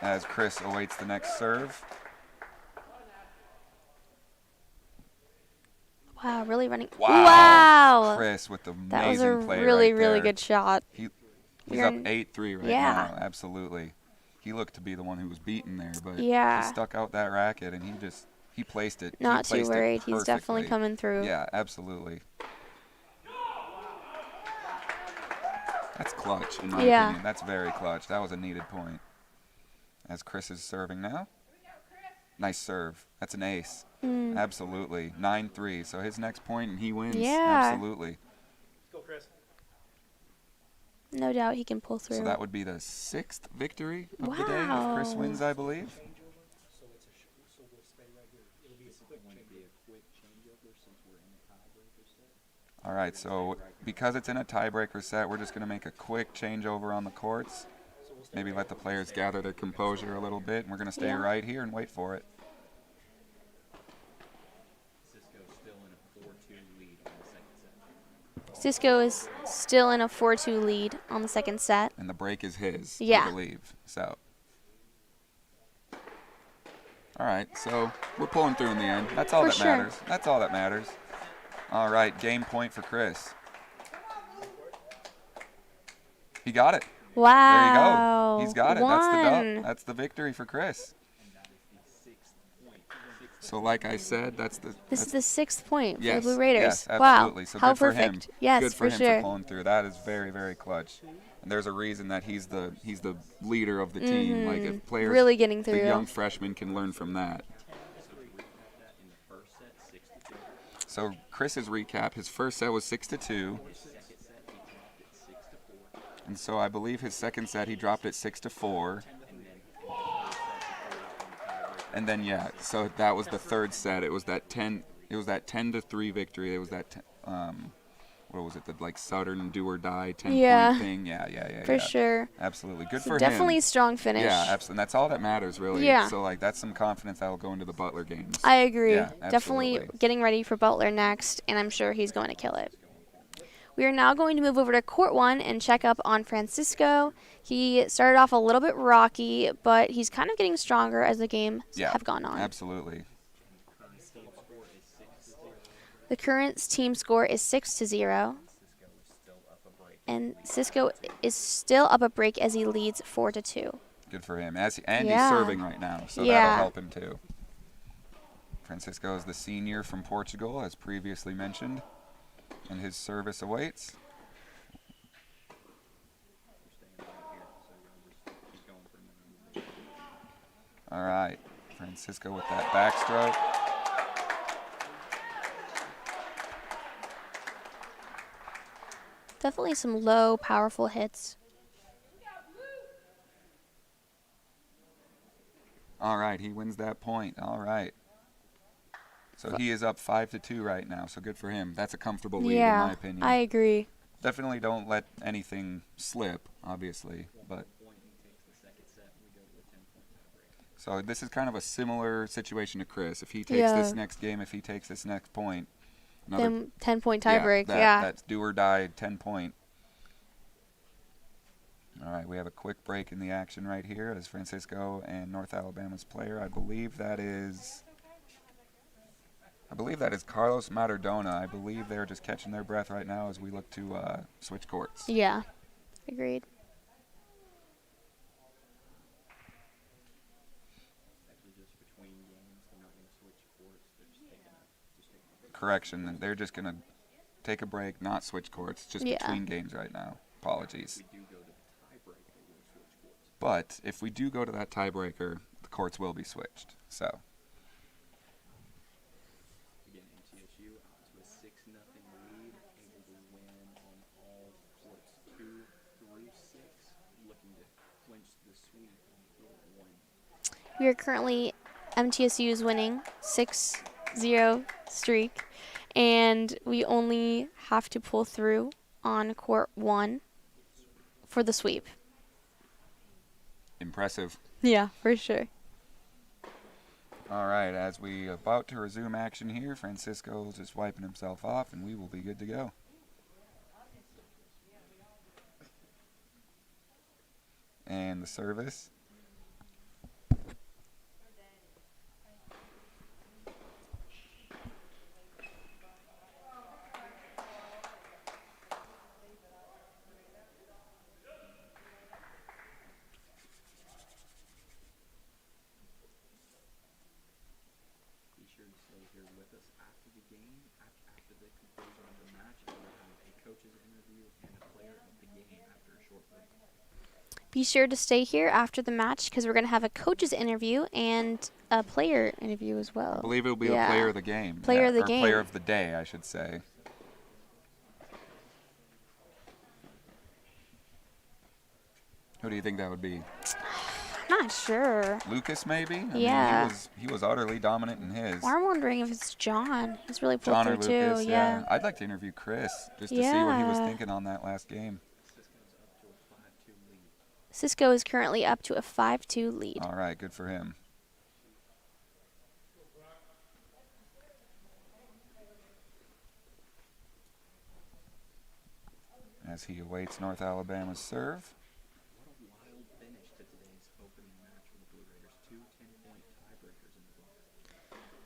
S1: As Chris awaits the next serve.
S2: Wow, really running.
S1: Wow.
S2: Wow.
S1: Chris with the amazing
S2: That was a
S1: play
S2: really,
S1: right
S2: really
S1: there.
S2: good shot.
S1: He's
S2: We're
S1: up
S2: in-
S1: 8-3 right
S2: Yeah.
S1: now. Absolutely. He looked to be the one who was beaten there, but
S2: Yeah.
S1: he stuck out that racket and he placed it. He
S2: Not too
S1: placed it
S2: worried. He's definitely
S1: perfectly.
S2: coming through.
S1: Yeah, absolutely. That's clutch in my
S2: Yeah.
S1: opinion. That's very clutch. That was a needed point. As Chris is serving now. Nice serve. That's an ace.
S2: Mm.
S1: Absolutely. 9-3. So his next point and he wins.
S2: Yeah.
S1: Absolutely.
S6: Go, Chris.
S2: No doubt he can pull through.
S1: So that would be the 6th victory of the day if Chris
S2: Wow.
S1: wins, I believe.
S7: So it's so we'll stay right here. It'll be a quick
S3: Changeover since we're in a tiebreaker set.
S1: All right, so because it's in a tiebreaker set, we're just going to make a quick changeover on the courts. Maybe let the players gather their composure a little bit, and we're going to stay
S2: Yeah.
S1: right here and wait for it.
S3: Cisco's still in a 4-2 lead on the second set.
S2: Cisco is still in a 4-2 lead on the second set.
S1: And the break is his,
S2: Yeah.
S1: I believe. So, all right, so we're pulling through in the end. That's all
S2: For
S1: that
S2: sure.
S1: matters. That's all that matters. All right, game point for Chris. He got it.
S2: Wow.
S1: There you go. He's got it. That's the
S2: One.
S1: dub. That's the victory for Chris. So, like I said, that's the.
S2: This is the 6th point for
S1: Yes,
S2: the Blue Raiders.
S1: yes,
S2: Wow.
S1: absolutely. So
S2: How
S1: good for
S2: perfect.
S1: him.
S2: Yes,
S1: good
S2: for
S1: him
S2: sure.
S1: for pulling through. That is very, very clutch. And there's a reason that he's the leader of the team. Like if players,
S2: Really getting
S1: the
S2: through.
S1: young freshmen can learn from that. So Chris's recap: his first set was 6-2, and so I believe his second set he dropped it 6-4. And then so that was the third set. It was that 10-3 victory. It was that what was it? The like Southern do or die 10-point thing. Yeah.
S2: For sure.
S1: Absolutely, good
S2: So
S1: for
S2: definitely
S1: him.
S2: a strong finish.
S1: Yeah, absolutely. And that's all that matters, really.
S2: Yeah.
S1: So like that's some confidence that will go into the Butler games.
S2: I agree.
S1: Yeah,
S2: Definitely
S1: absolutely.
S2: getting ready for Butler next, and I'm sure he's going to kill it. We are now going to move over to court 1 and check up on Francisco. He started off a little bit rocky, but he's kind of getting stronger as the games have gone on.
S1: Absolutely.
S2: The current team score is 6-0. and Cisco is still up a break as he leads 4-2.
S1: Good for him. And he's
S2: Yeah.
S1: serving right now, so
S2: Yeah.
S1: that'll help him too. Francisco is the senior from Portugal, as previously mentioned, and his service awaits. All right, Francisco with that backstroke.
S2: Definitely some low, powerful hits.
S1: All right, he wins that point. All right. So he is up 5-2 right now, so good for him. That's a comfortable lead, in my opinion.
S2: I agree.
S1: Definitely don't let anything slip, obviously, but so this is kind of a similar situation to Chris. If he takes this next game, if he takes this next point,
S2: Then 10-point tiebreak.
S1: That's do or die 10-point. All right, we have a quick break in the action right here as Francisco and North Alabama's player. I believe that is Carlos Matardona. I believe they're just catching their breath right now as we look to switch courts.
S2: Yeah, agreed.
S1: Correction, they're just going to take a break, not switch courts, just between games right now. Apologies. But if we do go to that tiebreaker, the courts will be switched. So.
S3: Again, MTSU out to a 6-0 lead, able to win on all courts 2 through 6, looking to clinch the sweep on court 1.
S2: We are currently, MTSU is winning 6-0 streak, and we only have to pull through on court 1 for the sweep.
S1: Impressive.
S2: Yeah, for sure.
S1: All right, as we about to resume action here, Francisco's just wiping himself off, and we will be good to go. And the service.
S3: Be sure to stay here with us after the game, after the conclusion of the match, and we'll have a coach's interview and a player of the game after a short break.
S2: Be sure to stay here after the match because we're going to have a coach's interview and a player interview as well.
S1: I believe it will be a player of the game.
S2: Player of the
S1: or
S2: game.
S1: Player of the day, I should say. Who do you think that would be?
S2: I'm not sure.
S1: Lucas, maybe? I
S2: Yeah.
S1: mean, he was utterly dominant in his.
S2: Well, I'm wondering if it's John. He's really pulled
S1: John or
S2: through
S1: Lucas,
S2: too. Yeah.
S1: I'd like to interview Chris just to see what he was
S2: Yeah.
S1: thinking on that last game.
S2: Cisco is currently up to a 5-2 lead.
S1: All right, good for him. As he awaits North Alabama's serve.
S3: What a wild finish to today's opening match for the Blue Raiders. 2 10-point tiebreakers in the book.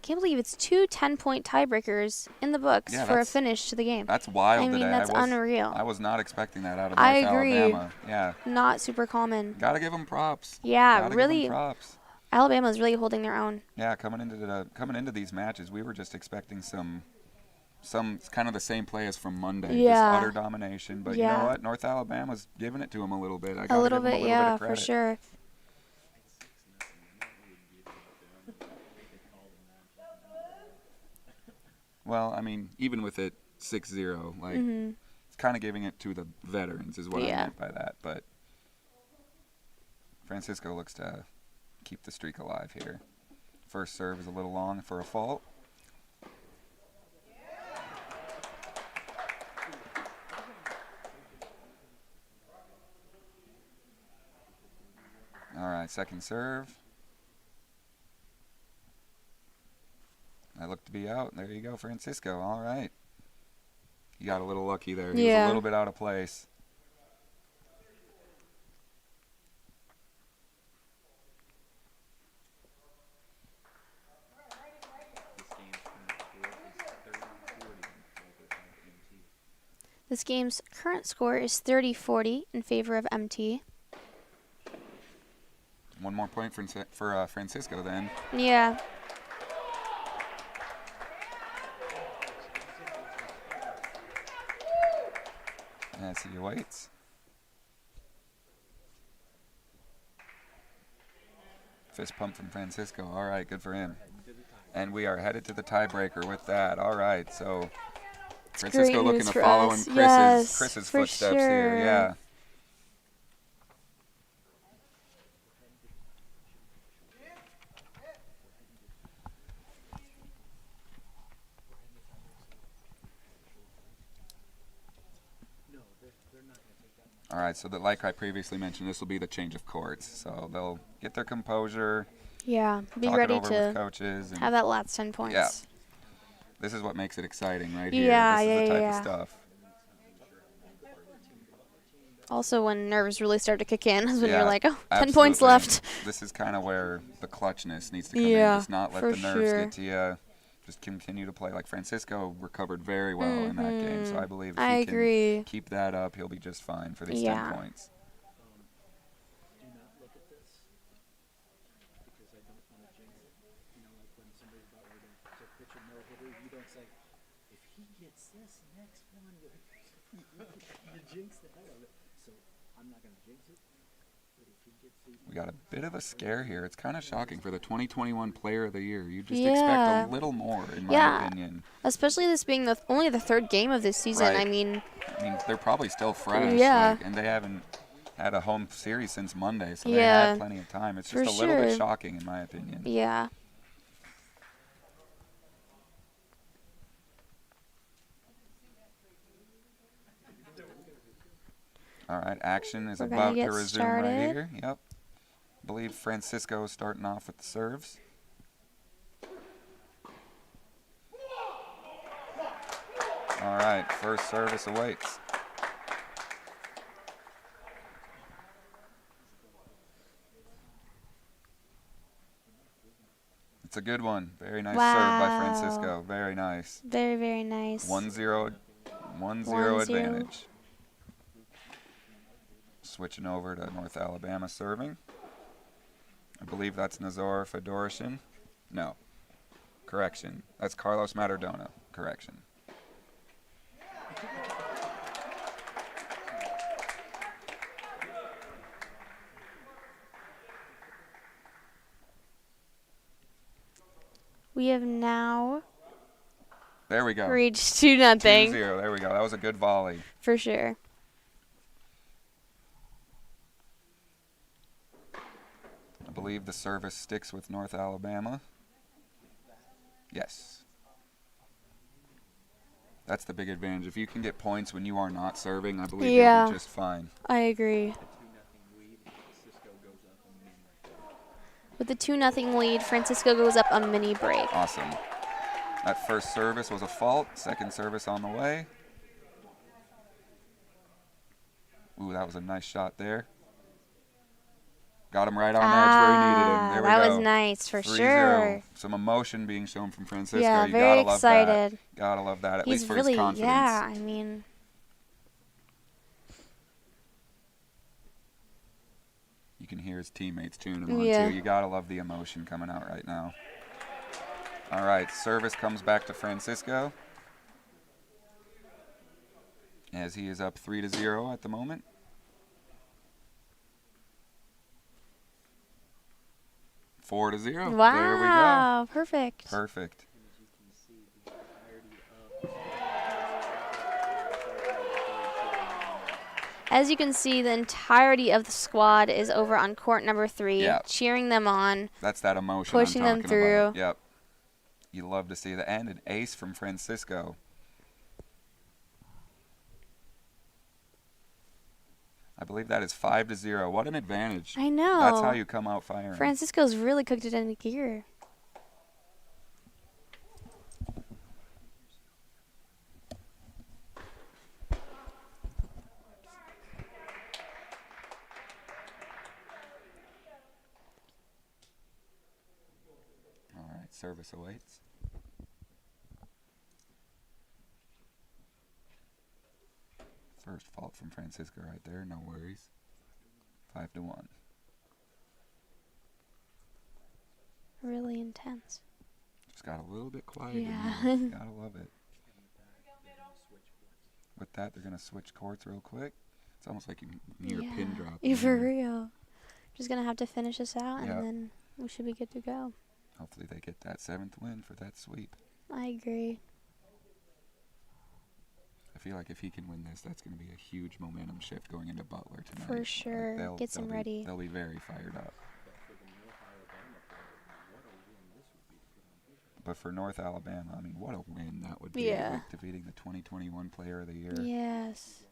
S2: Can't believe it's 2 10-point tiebreakers in the books
S1: Yeah,
S2: for a
S1: that's-
S2: finish to the game.
S1: That's wild
S2: I mean,
S1: today.
S2: that's
S1: I was,
S2: unreal.
S1: I was not expecting that out of
S2: I
S1: North
S2: agree.
S1: Alabama. Yeah.
S2: Not super common.
S1: Gotta give them props.
S2: Yeah,
S1: Gotta
S2: really.
S1: Give 'em props.
S2: Alabama's really holding their own.
S1: Yeah, coming into these matches, we were just expecting some kind of the same play as from Monday.
S2: Yeah.
S1: Just utter domination. But you
S2: Yeah.
S1: know what? North Alabama's giving it to them a little bit. I
S2: A
S1: gotta
S2: little
S1: give 'em
S2: bit,
S1: a little
S2: yeah,
S1: bit of
S2: for
S1: credit.
S2: sure.
S1: Well, I mean, even with it 6-0, like
S2: Mm-hmm.
S1: it's kind of giving it to the veterans is what I
S2: Yeah.
S1: meant by that. But Francisco looks to keep the streak alive here. First serve is a little long for a fault. All right, second serve. I look to be out. There you go, Francisco. All right. You got a little lucky there. He was a little bit out of place.
S3: This game's current score is 30-40 in favor of MT.
S2: This game's current score is 30-40 in favor of MT.
S1: One more point for Francisco then.
S2: Yeah.
S1: As he awaits. Fist pump from Francisco. All right, good for him. And we are headed to the tiebreaker with that. All right, so Francisco looking to follow in Chris's footsteps here. Yeah. All right, so like I previously mentioned, this will be the change of courts. So they'll get their composure.
S2: Yeah, be
S1: talk
S2: ready
S1: it over
S2: to
S1: with coaches and
S2: have that last 10 points.
S1: Yeah. This is what makes it exciting right here.
S2: Yeah,
S1: this is the type
S2: yeah.
S1: of stuff.
S2: Also, when nerves really start to kick in is when
S1: Yeah,
S2: you're like, oh, 10
S1: absolutely.
S2: points left.
S1: This is kind of where the clutchness needs to come in.
S2: Yeah,
S1: Just not let
S2: for
S1: the nerves
S2: sure.
S1: get to you. Just continue to play. Like Francisco recovered very well in that game. So I believe if
S2: I
S1: he
S2: agree.
S1: can keep that up, he'll be just fine for these
S2: Yeah.
S1: 10 points.
S7: Do not look at this because I don't want to jinx it. You know, like when somebody's about ready to pitch a no-hitter, you don't say, if he gets this next one, you jinx the hell out of it. So I'm not going to jinx it. But if he gets these,
S1: We got a bit of a scare here. It's kind of shocking for the 2021 Player of the Year. You just
S2: Yeah.
S1: expect a little more, in my
S2: Yeah.
S1: opinion.
S2: Especially this being only the third game of this season.
S1: Right.
S2: I mean,
S1: they're probably still fresh.
S2: Yeah.
S1: And they haven't had a home series since Monday, so they
S2: Yeah.
S1: had plenty of time. It's
S2: For
S1: just a little bit
S2: sure.
S1: shocking, in my opinion.
S2: yeah.
S1: All right, action is
S2: We're gonna
S1: about to
S2: get
S1: resume right
S2: started.
S1: here. Yep. I believe Francisco is starting off with the serves. All right, first service awaits. It's a good one. Very nice serve by
S2: Wow.
S1: Francisco. Very nice.
S2: Very, very nice.
S1: 1-0
S2: 1-0.
S1: advantage. Switching over to North Alabama serving. I believe that's Nazar Fedorishin. No. Correction. That's Carlos Matardona. Correction.
S2: We have now
S1: There we go.
S2: reached 2-0.
S1: 2-0. There we go. That was a good volley.
S2: For sure.
S1: I believe the service sticks with North Alabama. Yes. That's the big advantage. If you can get points when you are not serving, I believe
S2: Yeah.
S1: you'll be just fine.
S2: I agree. With the 2-0 lead, Francisco goes up a mini break.
S1: Awesome. That first service was a fault. Second service on the way. Ooh, that was a nice shot there. Got him right on edge where he needed him. There we
S2: that
S1: go.
S2: was nice for
S1: 3-0.
S2: sure.
S1: Some emotion being shown from Francisco.
S2: Yeah,
S1: you
S2: very
S1: gotta love
S2: excited.
S1: that. Gotta love that, at
S2: He's
S1: least for
S2: really,
S1: his confidence.
S2: yeah, I mean,
S1: You can hear his teammates tuning him on
S2: Yeah.
S1: too. You gotta love the emotion coming out right now. All right, service comes back to Francisco as he is up 3-0 at the moment. Four to 0.
S2: wow,
S1: There we go.
S2: perfect.
S1: Perfect.
S2: As you can see, the entirety of the squad is over on court number 3,
S1: Yeah.
S2: cheering them on.
S1: That's that emotion
S2: Pushing
S1: I'm
S2: them
S1: talking
S2: through.
S1: about. Yep. You love to see that. And an ace from Francisco. I believe that is 5-0. What an advantage.
S2: I know.
S1: That's how you come out firing.
S2: Francisco's really cooked it into gear.
S1: All right, service awaits. First fault from Francisco right there. No worries. 5-1.
S2: Really intense.
S1: Just got a little bit quiet
S2: Yeah.
S1: in here. Gotta love it. With that, they're gonna switch courts real quick. It's almost like you near a pin drop.
S2: Yeah, for real. Just gonna have to finish this out,
S1: Yep.
S2: and then we should be good to go.
S1: Hopefully they get that 7th win for that sweep.
S2: I agree.
S1: I feel like if he can win this, that's going to be a huge momentum shift going into Butler tonight.
S2: For sure. Gets him ready.
S1: They'll be very fired up. But for North Alabama, I mean, what a win that would be.
S2: Yeah.
S1: Like defeating the 2021 Player of the Year.
S2: Yes.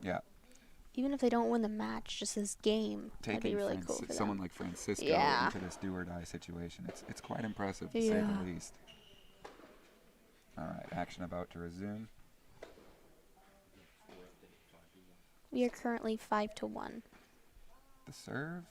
S1: Yeah.
S2: Even if they don't win the match, just this game, that'd be
S1: Taking
S2: really cool for
S1: someone
S2: them.
S1: like Francisco
S2: Yeah.
S1: into this do-or-die situation, it's quite impressive to say the
S2: Yeah.
S1: least. All right, action about to resume.
S2: We are currently 5-1.
S1: The serve.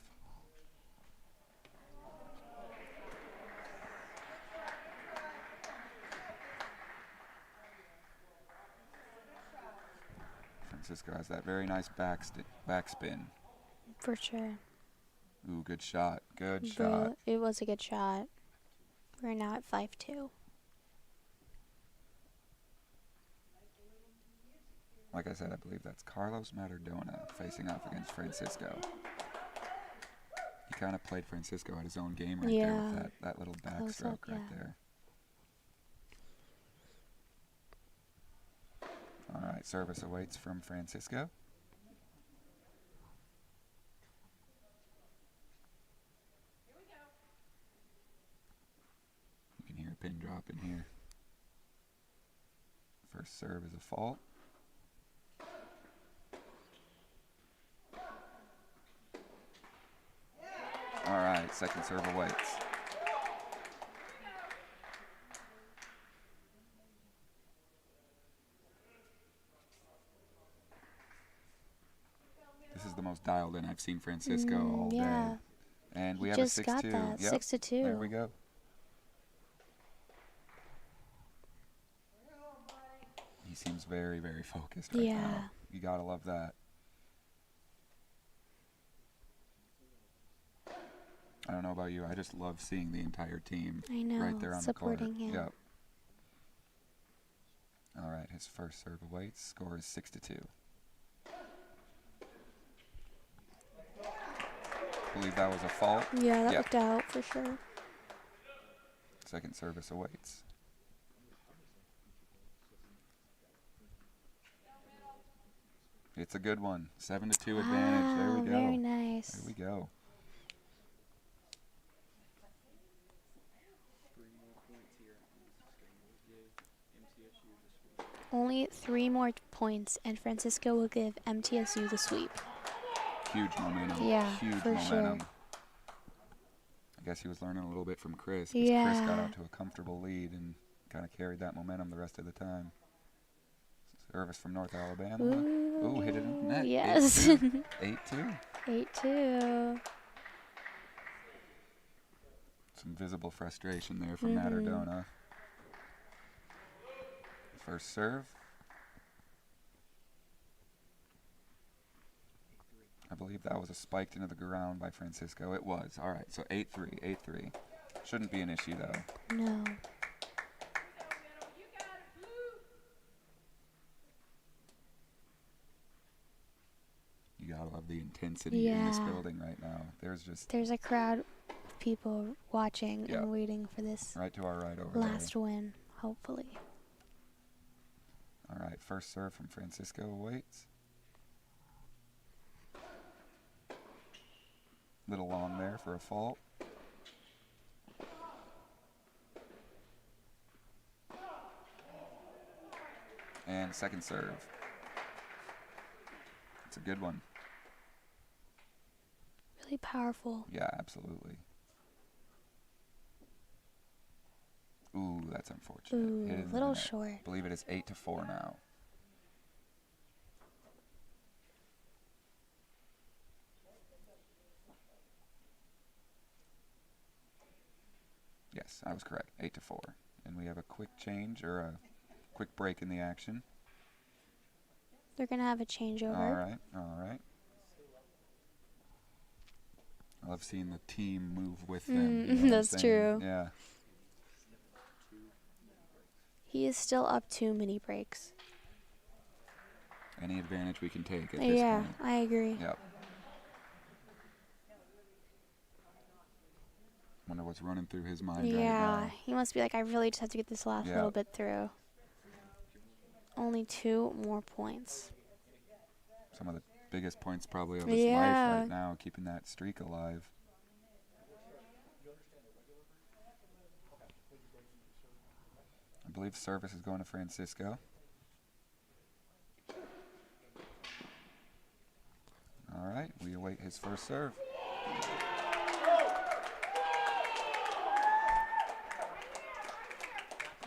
S1: Francisco has that very nice backspin.
S2: For sure.
S1: Ooh, good shot. Good shot.
S2: It was a good shot. We're now at 5-2.
S1: Like I said, I believe that's Carlos Matardona facing off against Francisco. He kind of played Francisco at his own game right there
S2: Yeah.
S1: with that little
S2: Close up,
S1: backstroke right
S2: yeah.
S1: there. All right, service awaits from Francisco. You can hear a pin drop in here. First serve is a fault. All right, second serve awaits. This is the most dialed in I've seen Francisco all
S2: yeah.
S1: day. And we
S2: He
S1: have a
S2: just
S1: 6-2.
S2: got that,
S1: Yep,
S2: 6-2.
S1: there we go. He seems very, very focused right
S2: Yeah.
S1: now. You gotta love that. I don't know about you. I just love seeing the entire team
S2: I know,
S1: right there on
S2: supporting
S1: the court.
S2: him.
S1: Yep. All right, his first serve awaits. Score is 6-2. Believe that was a fault.
S2: Yeah, that
S1: Yep.
S2: looked out for sure.
S1: Second service awaits. It's a good one. 7-2 advantage. There we go.
S2: Very nice.
S1: There we go.
S3: 3 more points here. We'll give MTSU the sweep.
S2: Only 3 more points, and Francisco will give MTSU the sweep.
S1: Huge momentum.
S2: Yeah,
S1: Huge
S2: for
S1: momentum.
S2: sure.
S1: I guess he was learning a little bit from Chris. 'Cause Chris got
S2: Yeah.
S1: out to a comfortable lead and kind of carried that momentum the rest of the time. Service from North Alabama. Ooh, hit it in the net.
S2: Yes.
S1: 8-2. 8-2.
S2: 8-2.
S1: Some visible frustration there from
S2: Mm-hmm.
S1: Matardona. First serve. I believe that was a spiked into the ground by Francisco. It was. All right, so 8-3. 8-3. Shouldn't be an issue, though.
S2: No.
S1: You gotta love the intensity in this
S2: Yeah.
S1: building right now. There's just
S2: There's a crowd of people watching
S1: Yeah.
S2: and waiting for this
S1: right to our right over
S2: last
S1: there.
S2: win, hopefully.
S1: All right, first serve from Francisco awaits. Little long there for a fault. And second serve. It's a good one.
S2: Really powerful.
S1: Yeah, absolutely. Ooh, that's unfortunate.
S2: Ooh,
S1: Hit it into the
S2: little
S1: net.
S2: short.
S1: I believe it is 8-4 now. Yes, I was correct. 8-4. And we have a quick change or a quick break in the action.
S2: They're going to have a changeover.
S1: All right, all right. I love seeing the team move with them. You know what I'm
S2: That's
S1: saying?
S2: true.
S1: Yeah.
S2: He is still up 2 mini breaks.
S1: Any advantage we can take at this
S2: Yeah,
S1: point.
S2: I agree.
S1: Yep. Wonder what's running through his mind right
S2: Yeah,
S1: now.
S2: he must be like, I really just have to get this last
S1: Yeah.
S2: little bit through. Only 2 more points.
S1: Some of the biggest points probably of his life
S2: Yeah.
S1: right now, keeping that streak alive. I believe service is going to Francisco. All right, we await his first serve.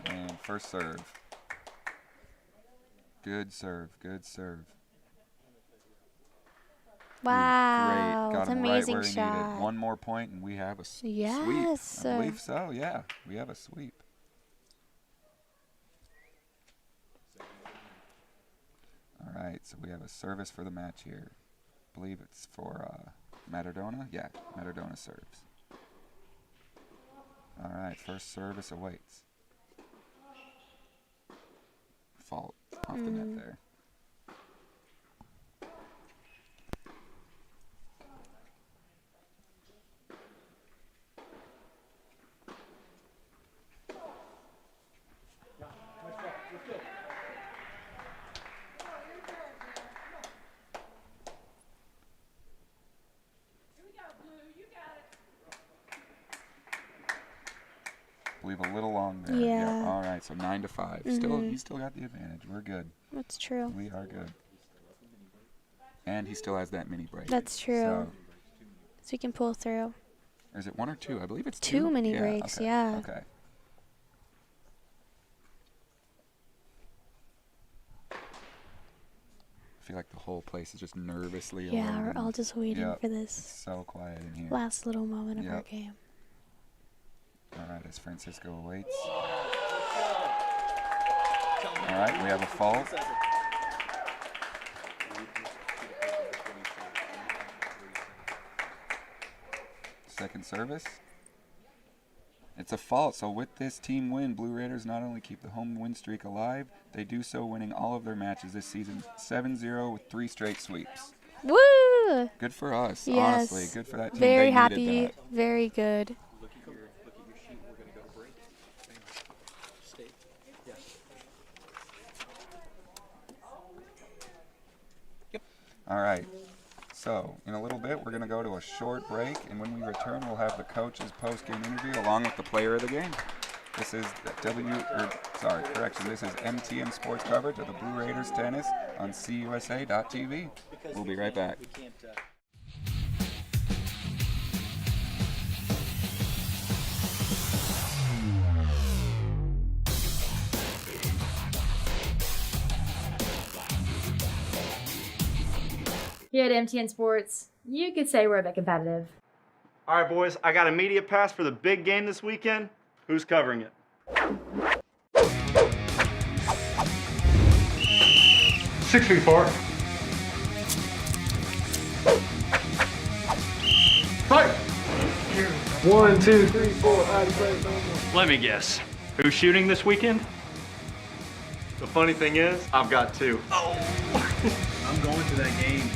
S1: And first serve. Good serve, good serve.
S2: Wow,
S1: Great, got
S2: it's an
S1: him right
S2: amazing
S1: where he
S2: shot.
S1: needed. One more point and we have a
S2: Yes.
S1: sweep. I believe so, yeah. We have a sweep. All right, so we have a service for the match here. I believe it's for Matardona. Yeah, Matardona serves. All right, first service awaits. Fault off the net there. Believe a little long there.
S2: Yeah.
S1: All right, so 9-5. Still, he still got the advantage. We're good.
S2: That's true.
S1: We are good. And he still has that mini break.
S2: That's true.
S1: So,
S2: So we can pull through.
S1: or is it 1 or 2? I believe it's
S2: 2 mini
S1: Yeah,
S2: breaks,
S1: okay,
S2: yeah.
S1: Okay. I feel like the whole place is just nervously
S2: Yeah,
S1: awaiting.
S2: we're all just waiting
S1: Yep.
S2: for
S1: It's
S2: this
S1: so quiet in here.
S2: last little moment of our
S1: Yep.
S2: game.
S1: All right, as Francisco awaits. All right, we have a fault. Second service. It's a fault, so with this team win, Blue Raiders not only keep the home win streak alive, they do so winning all of their matches this season, 7-0 with 3 straight sweeps.
S2: Woo!
S1: Good for us,
S2: Yes.
S1: honestly. Good for that team.
S2: Very
S1: They needed
S2: happy.
S1: that.
S2: Very good.
S3: Look at your sheet. We're gonna go to break. Stay. Yeah.
S1: All right. So, in a little bit, we're going to go to a short break, and when we return, we'll have the coach's post-game interview along with the player of the game. This is this is MTM Sports coverage of the Blue Raiders tennis on CUSA.tv. We'll be right back.
S3: We can't.
S4: Here at MTN Sports, you could say we're a bit competitive.
S5: All right, boys, I got a media pass for the big game this weekend. Who's covering it?
S6: 6 feet apart. Fight! 1, 2, 3, 4.
S5: Let me guess. Who's shooting this weekend? The funny thing is, I've got 2.
S3: I'm going to that game.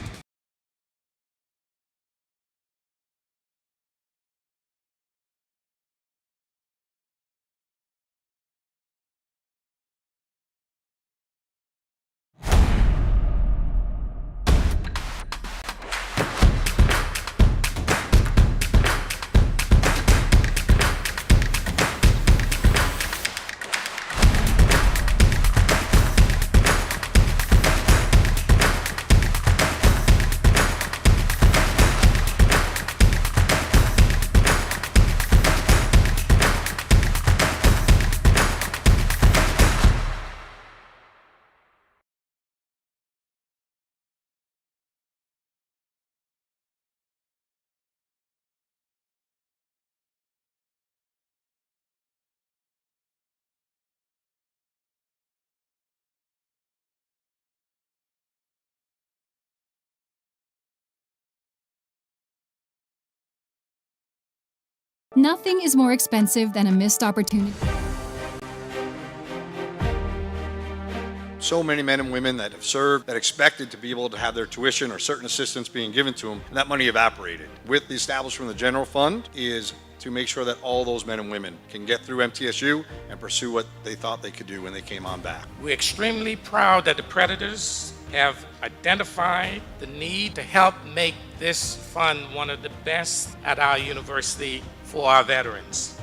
S8: Nothing is more expensive than a missed opportunity.
S9: So many men and women that have served that expected to be able to have their tuition or certain assistance being given to them, and that money evaporated. With the establishment of the general fund is to make sure that all those men and women can get through MTSU and pursue what they thought they could do when they came on back.
S10: We're extremely proud that the Predators have identified the need to help make this fund one of the best at our university for our veterans.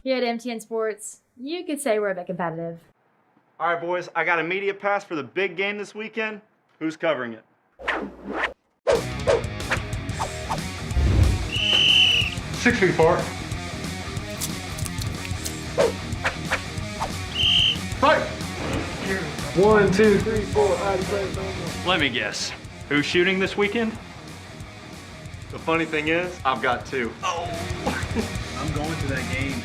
S4: Here at MTN Sports, you could say we're a bit competitive.
S5: All right, boys, I got a media pass for the big game this weekend. Who's covering it?
S6: 6 feet apart. Fight! 1, 2, 3, 4.
S5: Let me guess. Who's shooting this weekend? The funny thing is, I've got two. Oh!
S3: I'm going to that game.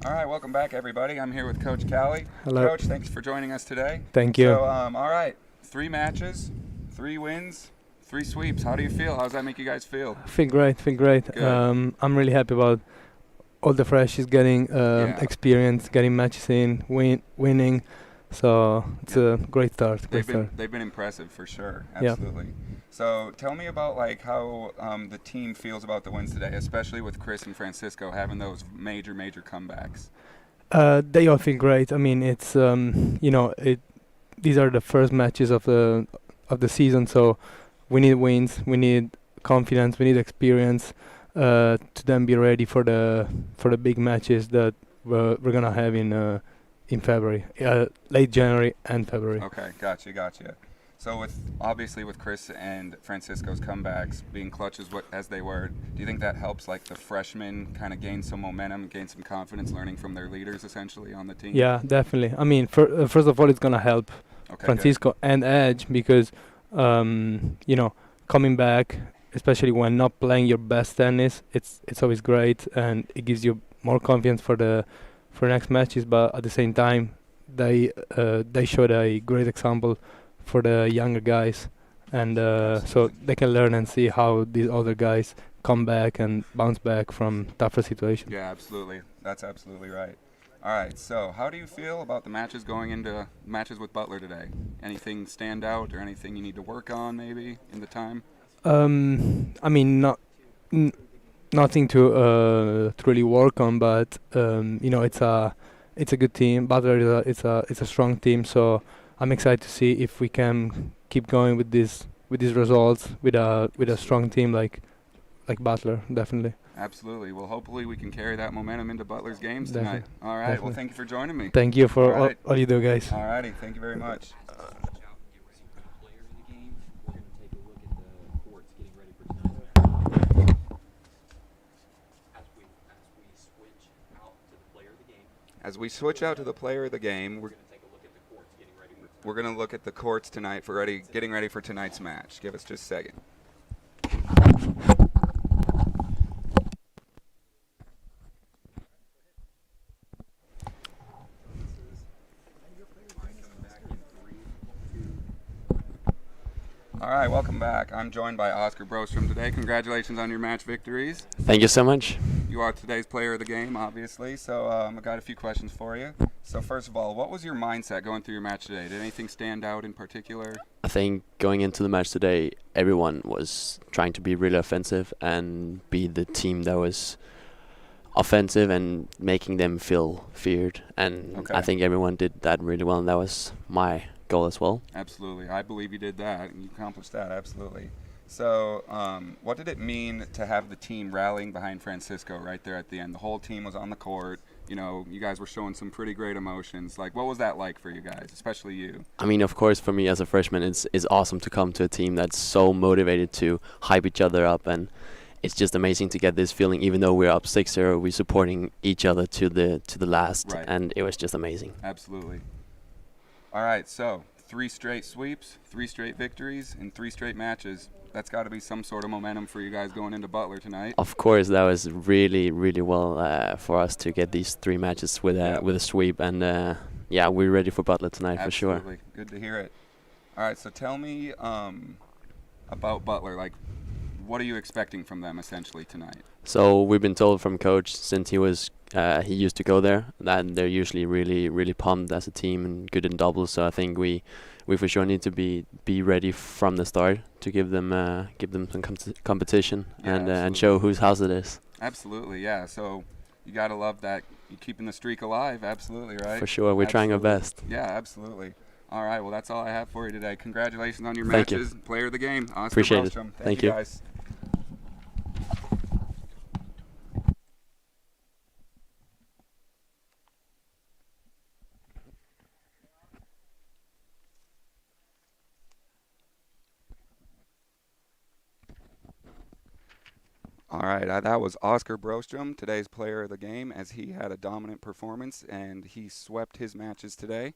S1: All right, welcome back, everybody. I'm here with Coach Callie.
S11: Hello.
S1: Coach, thanks for joining us today.
S11: Thank you.
S1: So, all right, 3 matches, 3 wins, 3 sweeps. How do you feel? How does that make you guys feel?
S11: Feel great.
S1: Good.
S11: I'm really happy about all the freshies getting experience, getting matches in, winning. So it's a great start.
S1: They've been impressive for sure. Absolutely.
S11: Yeah.
S1: So tell me about like how the team feels about the wins today, especially with Chris and Francisco having those major comebacks.
S11: They all feel great. I mean, it's these are the first matches of the season, so we need wins, we need confidence, we need experience to then be ready for the big matches that we're gonna have in February, late January and February.
S1: Okay, gotcha. So with Chris and Francisco's comebacks being clutch as they were, do you think that helps like the freshmen kind of gain some momentum, gain some confidence, learning from their leaders essentially on the team?
S11: Yeah, definitely. I mean, first of all, it's gonna help Francisco and Edge because coming back, especially when not playing your best tennis, it's always great and it gives you more confidence for next matches. But at the same time, they showed a great example for the younger guys, and so they can learn and see how these other guys come back and bounce back from tougher situations.
S1: Yeah, absolutely. That's absolutely right. All right, so how do you feel about the matches going into matches with Butler today? Anything stand out or anything you need to work on maybe in the time?
S11: I mean, nothing to really work on, but it's a good team. Butler it's a strong team, so I'm excited to see if we can keep going with these results with a strong team like Butler, definitely.
S1: Absolutely. Well, hopefully we can carry that momentum into Butler's games tonight.
S11: Definitely.
S1: All right.
S11: Definitely.
S1: Well, thank you for joining me.
S11: Thank you for all you do, guys.
S1: All righty. Thank you very much. As we switch out to the player of the game, we're going to look at the courts tonight for getting ready for tonight's match. Give us just a second. All right, welcome back. I'm joined by Oscar Brostrom today. Congratulations on your match victories.
S12: Thank you so much.
S1: You are today's player of the game, obviously, so I've got a few questions for you. So first of all, what was your mindset going through your match today? Did anything stand out in particular?
S12: I think going into the match today, everyone was trying to be really offensive and be the team that was offensive and making them feel feared. And I think everyone did that really well, and that was my goal as well.
S1: Absolutely. I believe you did that, and you accomplished that, absolutely. So what did it mean to have the team rallying behind Francisco right there at the end? The whole team was on the court. You know, you guys were showing some pretty great emotions. Like, what was that like for you guys, especially you?
S12: I mean, of course, for me as a freshman, it's awesome to come to a team that's so motivated to hype each other up, and it's just amazing to get this feeling. Even though we're up 6-0, we're supporting each other to the last, and it was just amazing.
S1: Absolutely. All right, so 3 straight sweeps, 3 straight victories, and 3 straight matches. That's got to be some sort of momentum for you guys going into Butler tonight.
S12: Of course, that was really, really well for us to get these 3 matches with a sweep, and we're ready for Butler tonight.
S1: Absolutely.
S12: For sure.
S1: Good to hear it. All right, so tell me about Butler. Like, what are you expecting from them essentially tonight?
S12: So we've been told from coach since he used to go there that they're usually really, really pumped as a team and good in doubles. So I think we for sure need to be ready from the start to give them some competition and show whose house it is.
S1: Absolutely, yeah. So you gotta love that you're keeping the streak alive. Absolutely, right?
S12: For sure, we're trying our best.
S1: Yeah, absolutely. All right, well that's all I have for you today. Congratulations on your
S12: Thank
S1: matches.
S12: You.
S1: Player of the game, Oscar
S12: Appreciate
S1: Brostrom.
S12: it. Thank you,
S1: guys. All right, that was Oscar Brostrom, today's player of the game, as he had a dominant performance and he swept his matches today.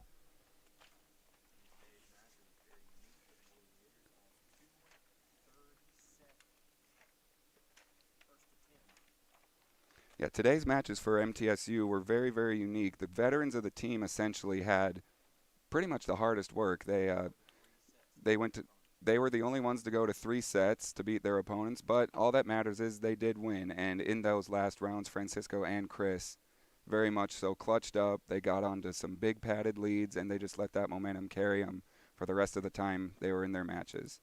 S1: Yeah, today's matches for MTSU were very, very unique. The veterans of the team essentially had pretty much the hardest work. They went to they were the only ones to go to 3 sets to beat their opponents, but all that matters is they did win. And in those last rounds, Francisco and Chris very much so clutched up. They got onto some big padded leads, and they just let that momentum carry them for the rest of the time they were in their matches.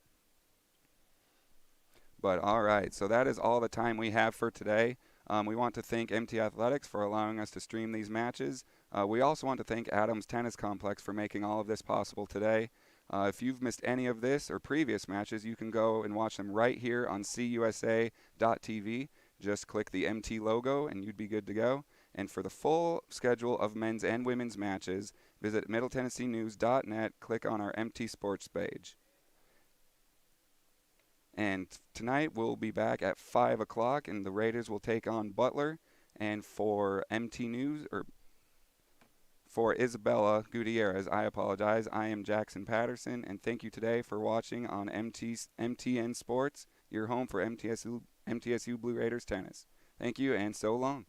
S1: But all right, so that is all the time we have for today. We want to thank MT Athletics for allowing us to stream these matches. We also want to thank Adams Tennis Complex for making all of this possible today. If you've missed any of this or previous matches, you can go and watch them right here on cusa.tv. Just click the MT logo and you'd be good to go. And for the full schedule of men's and women's matches, visit middletennesseenews.net, click on our MT Sports page. And tonight we'll be back at 5 o'clock, and the Raiders will take on Butler. And for MT News, or for Isabella Gutierrez, I apologize. I am Jackson Patterson, and thank you today for watching on MTN Sports, your home for MTSU Blue Raiders tennis. Thank you, and so long.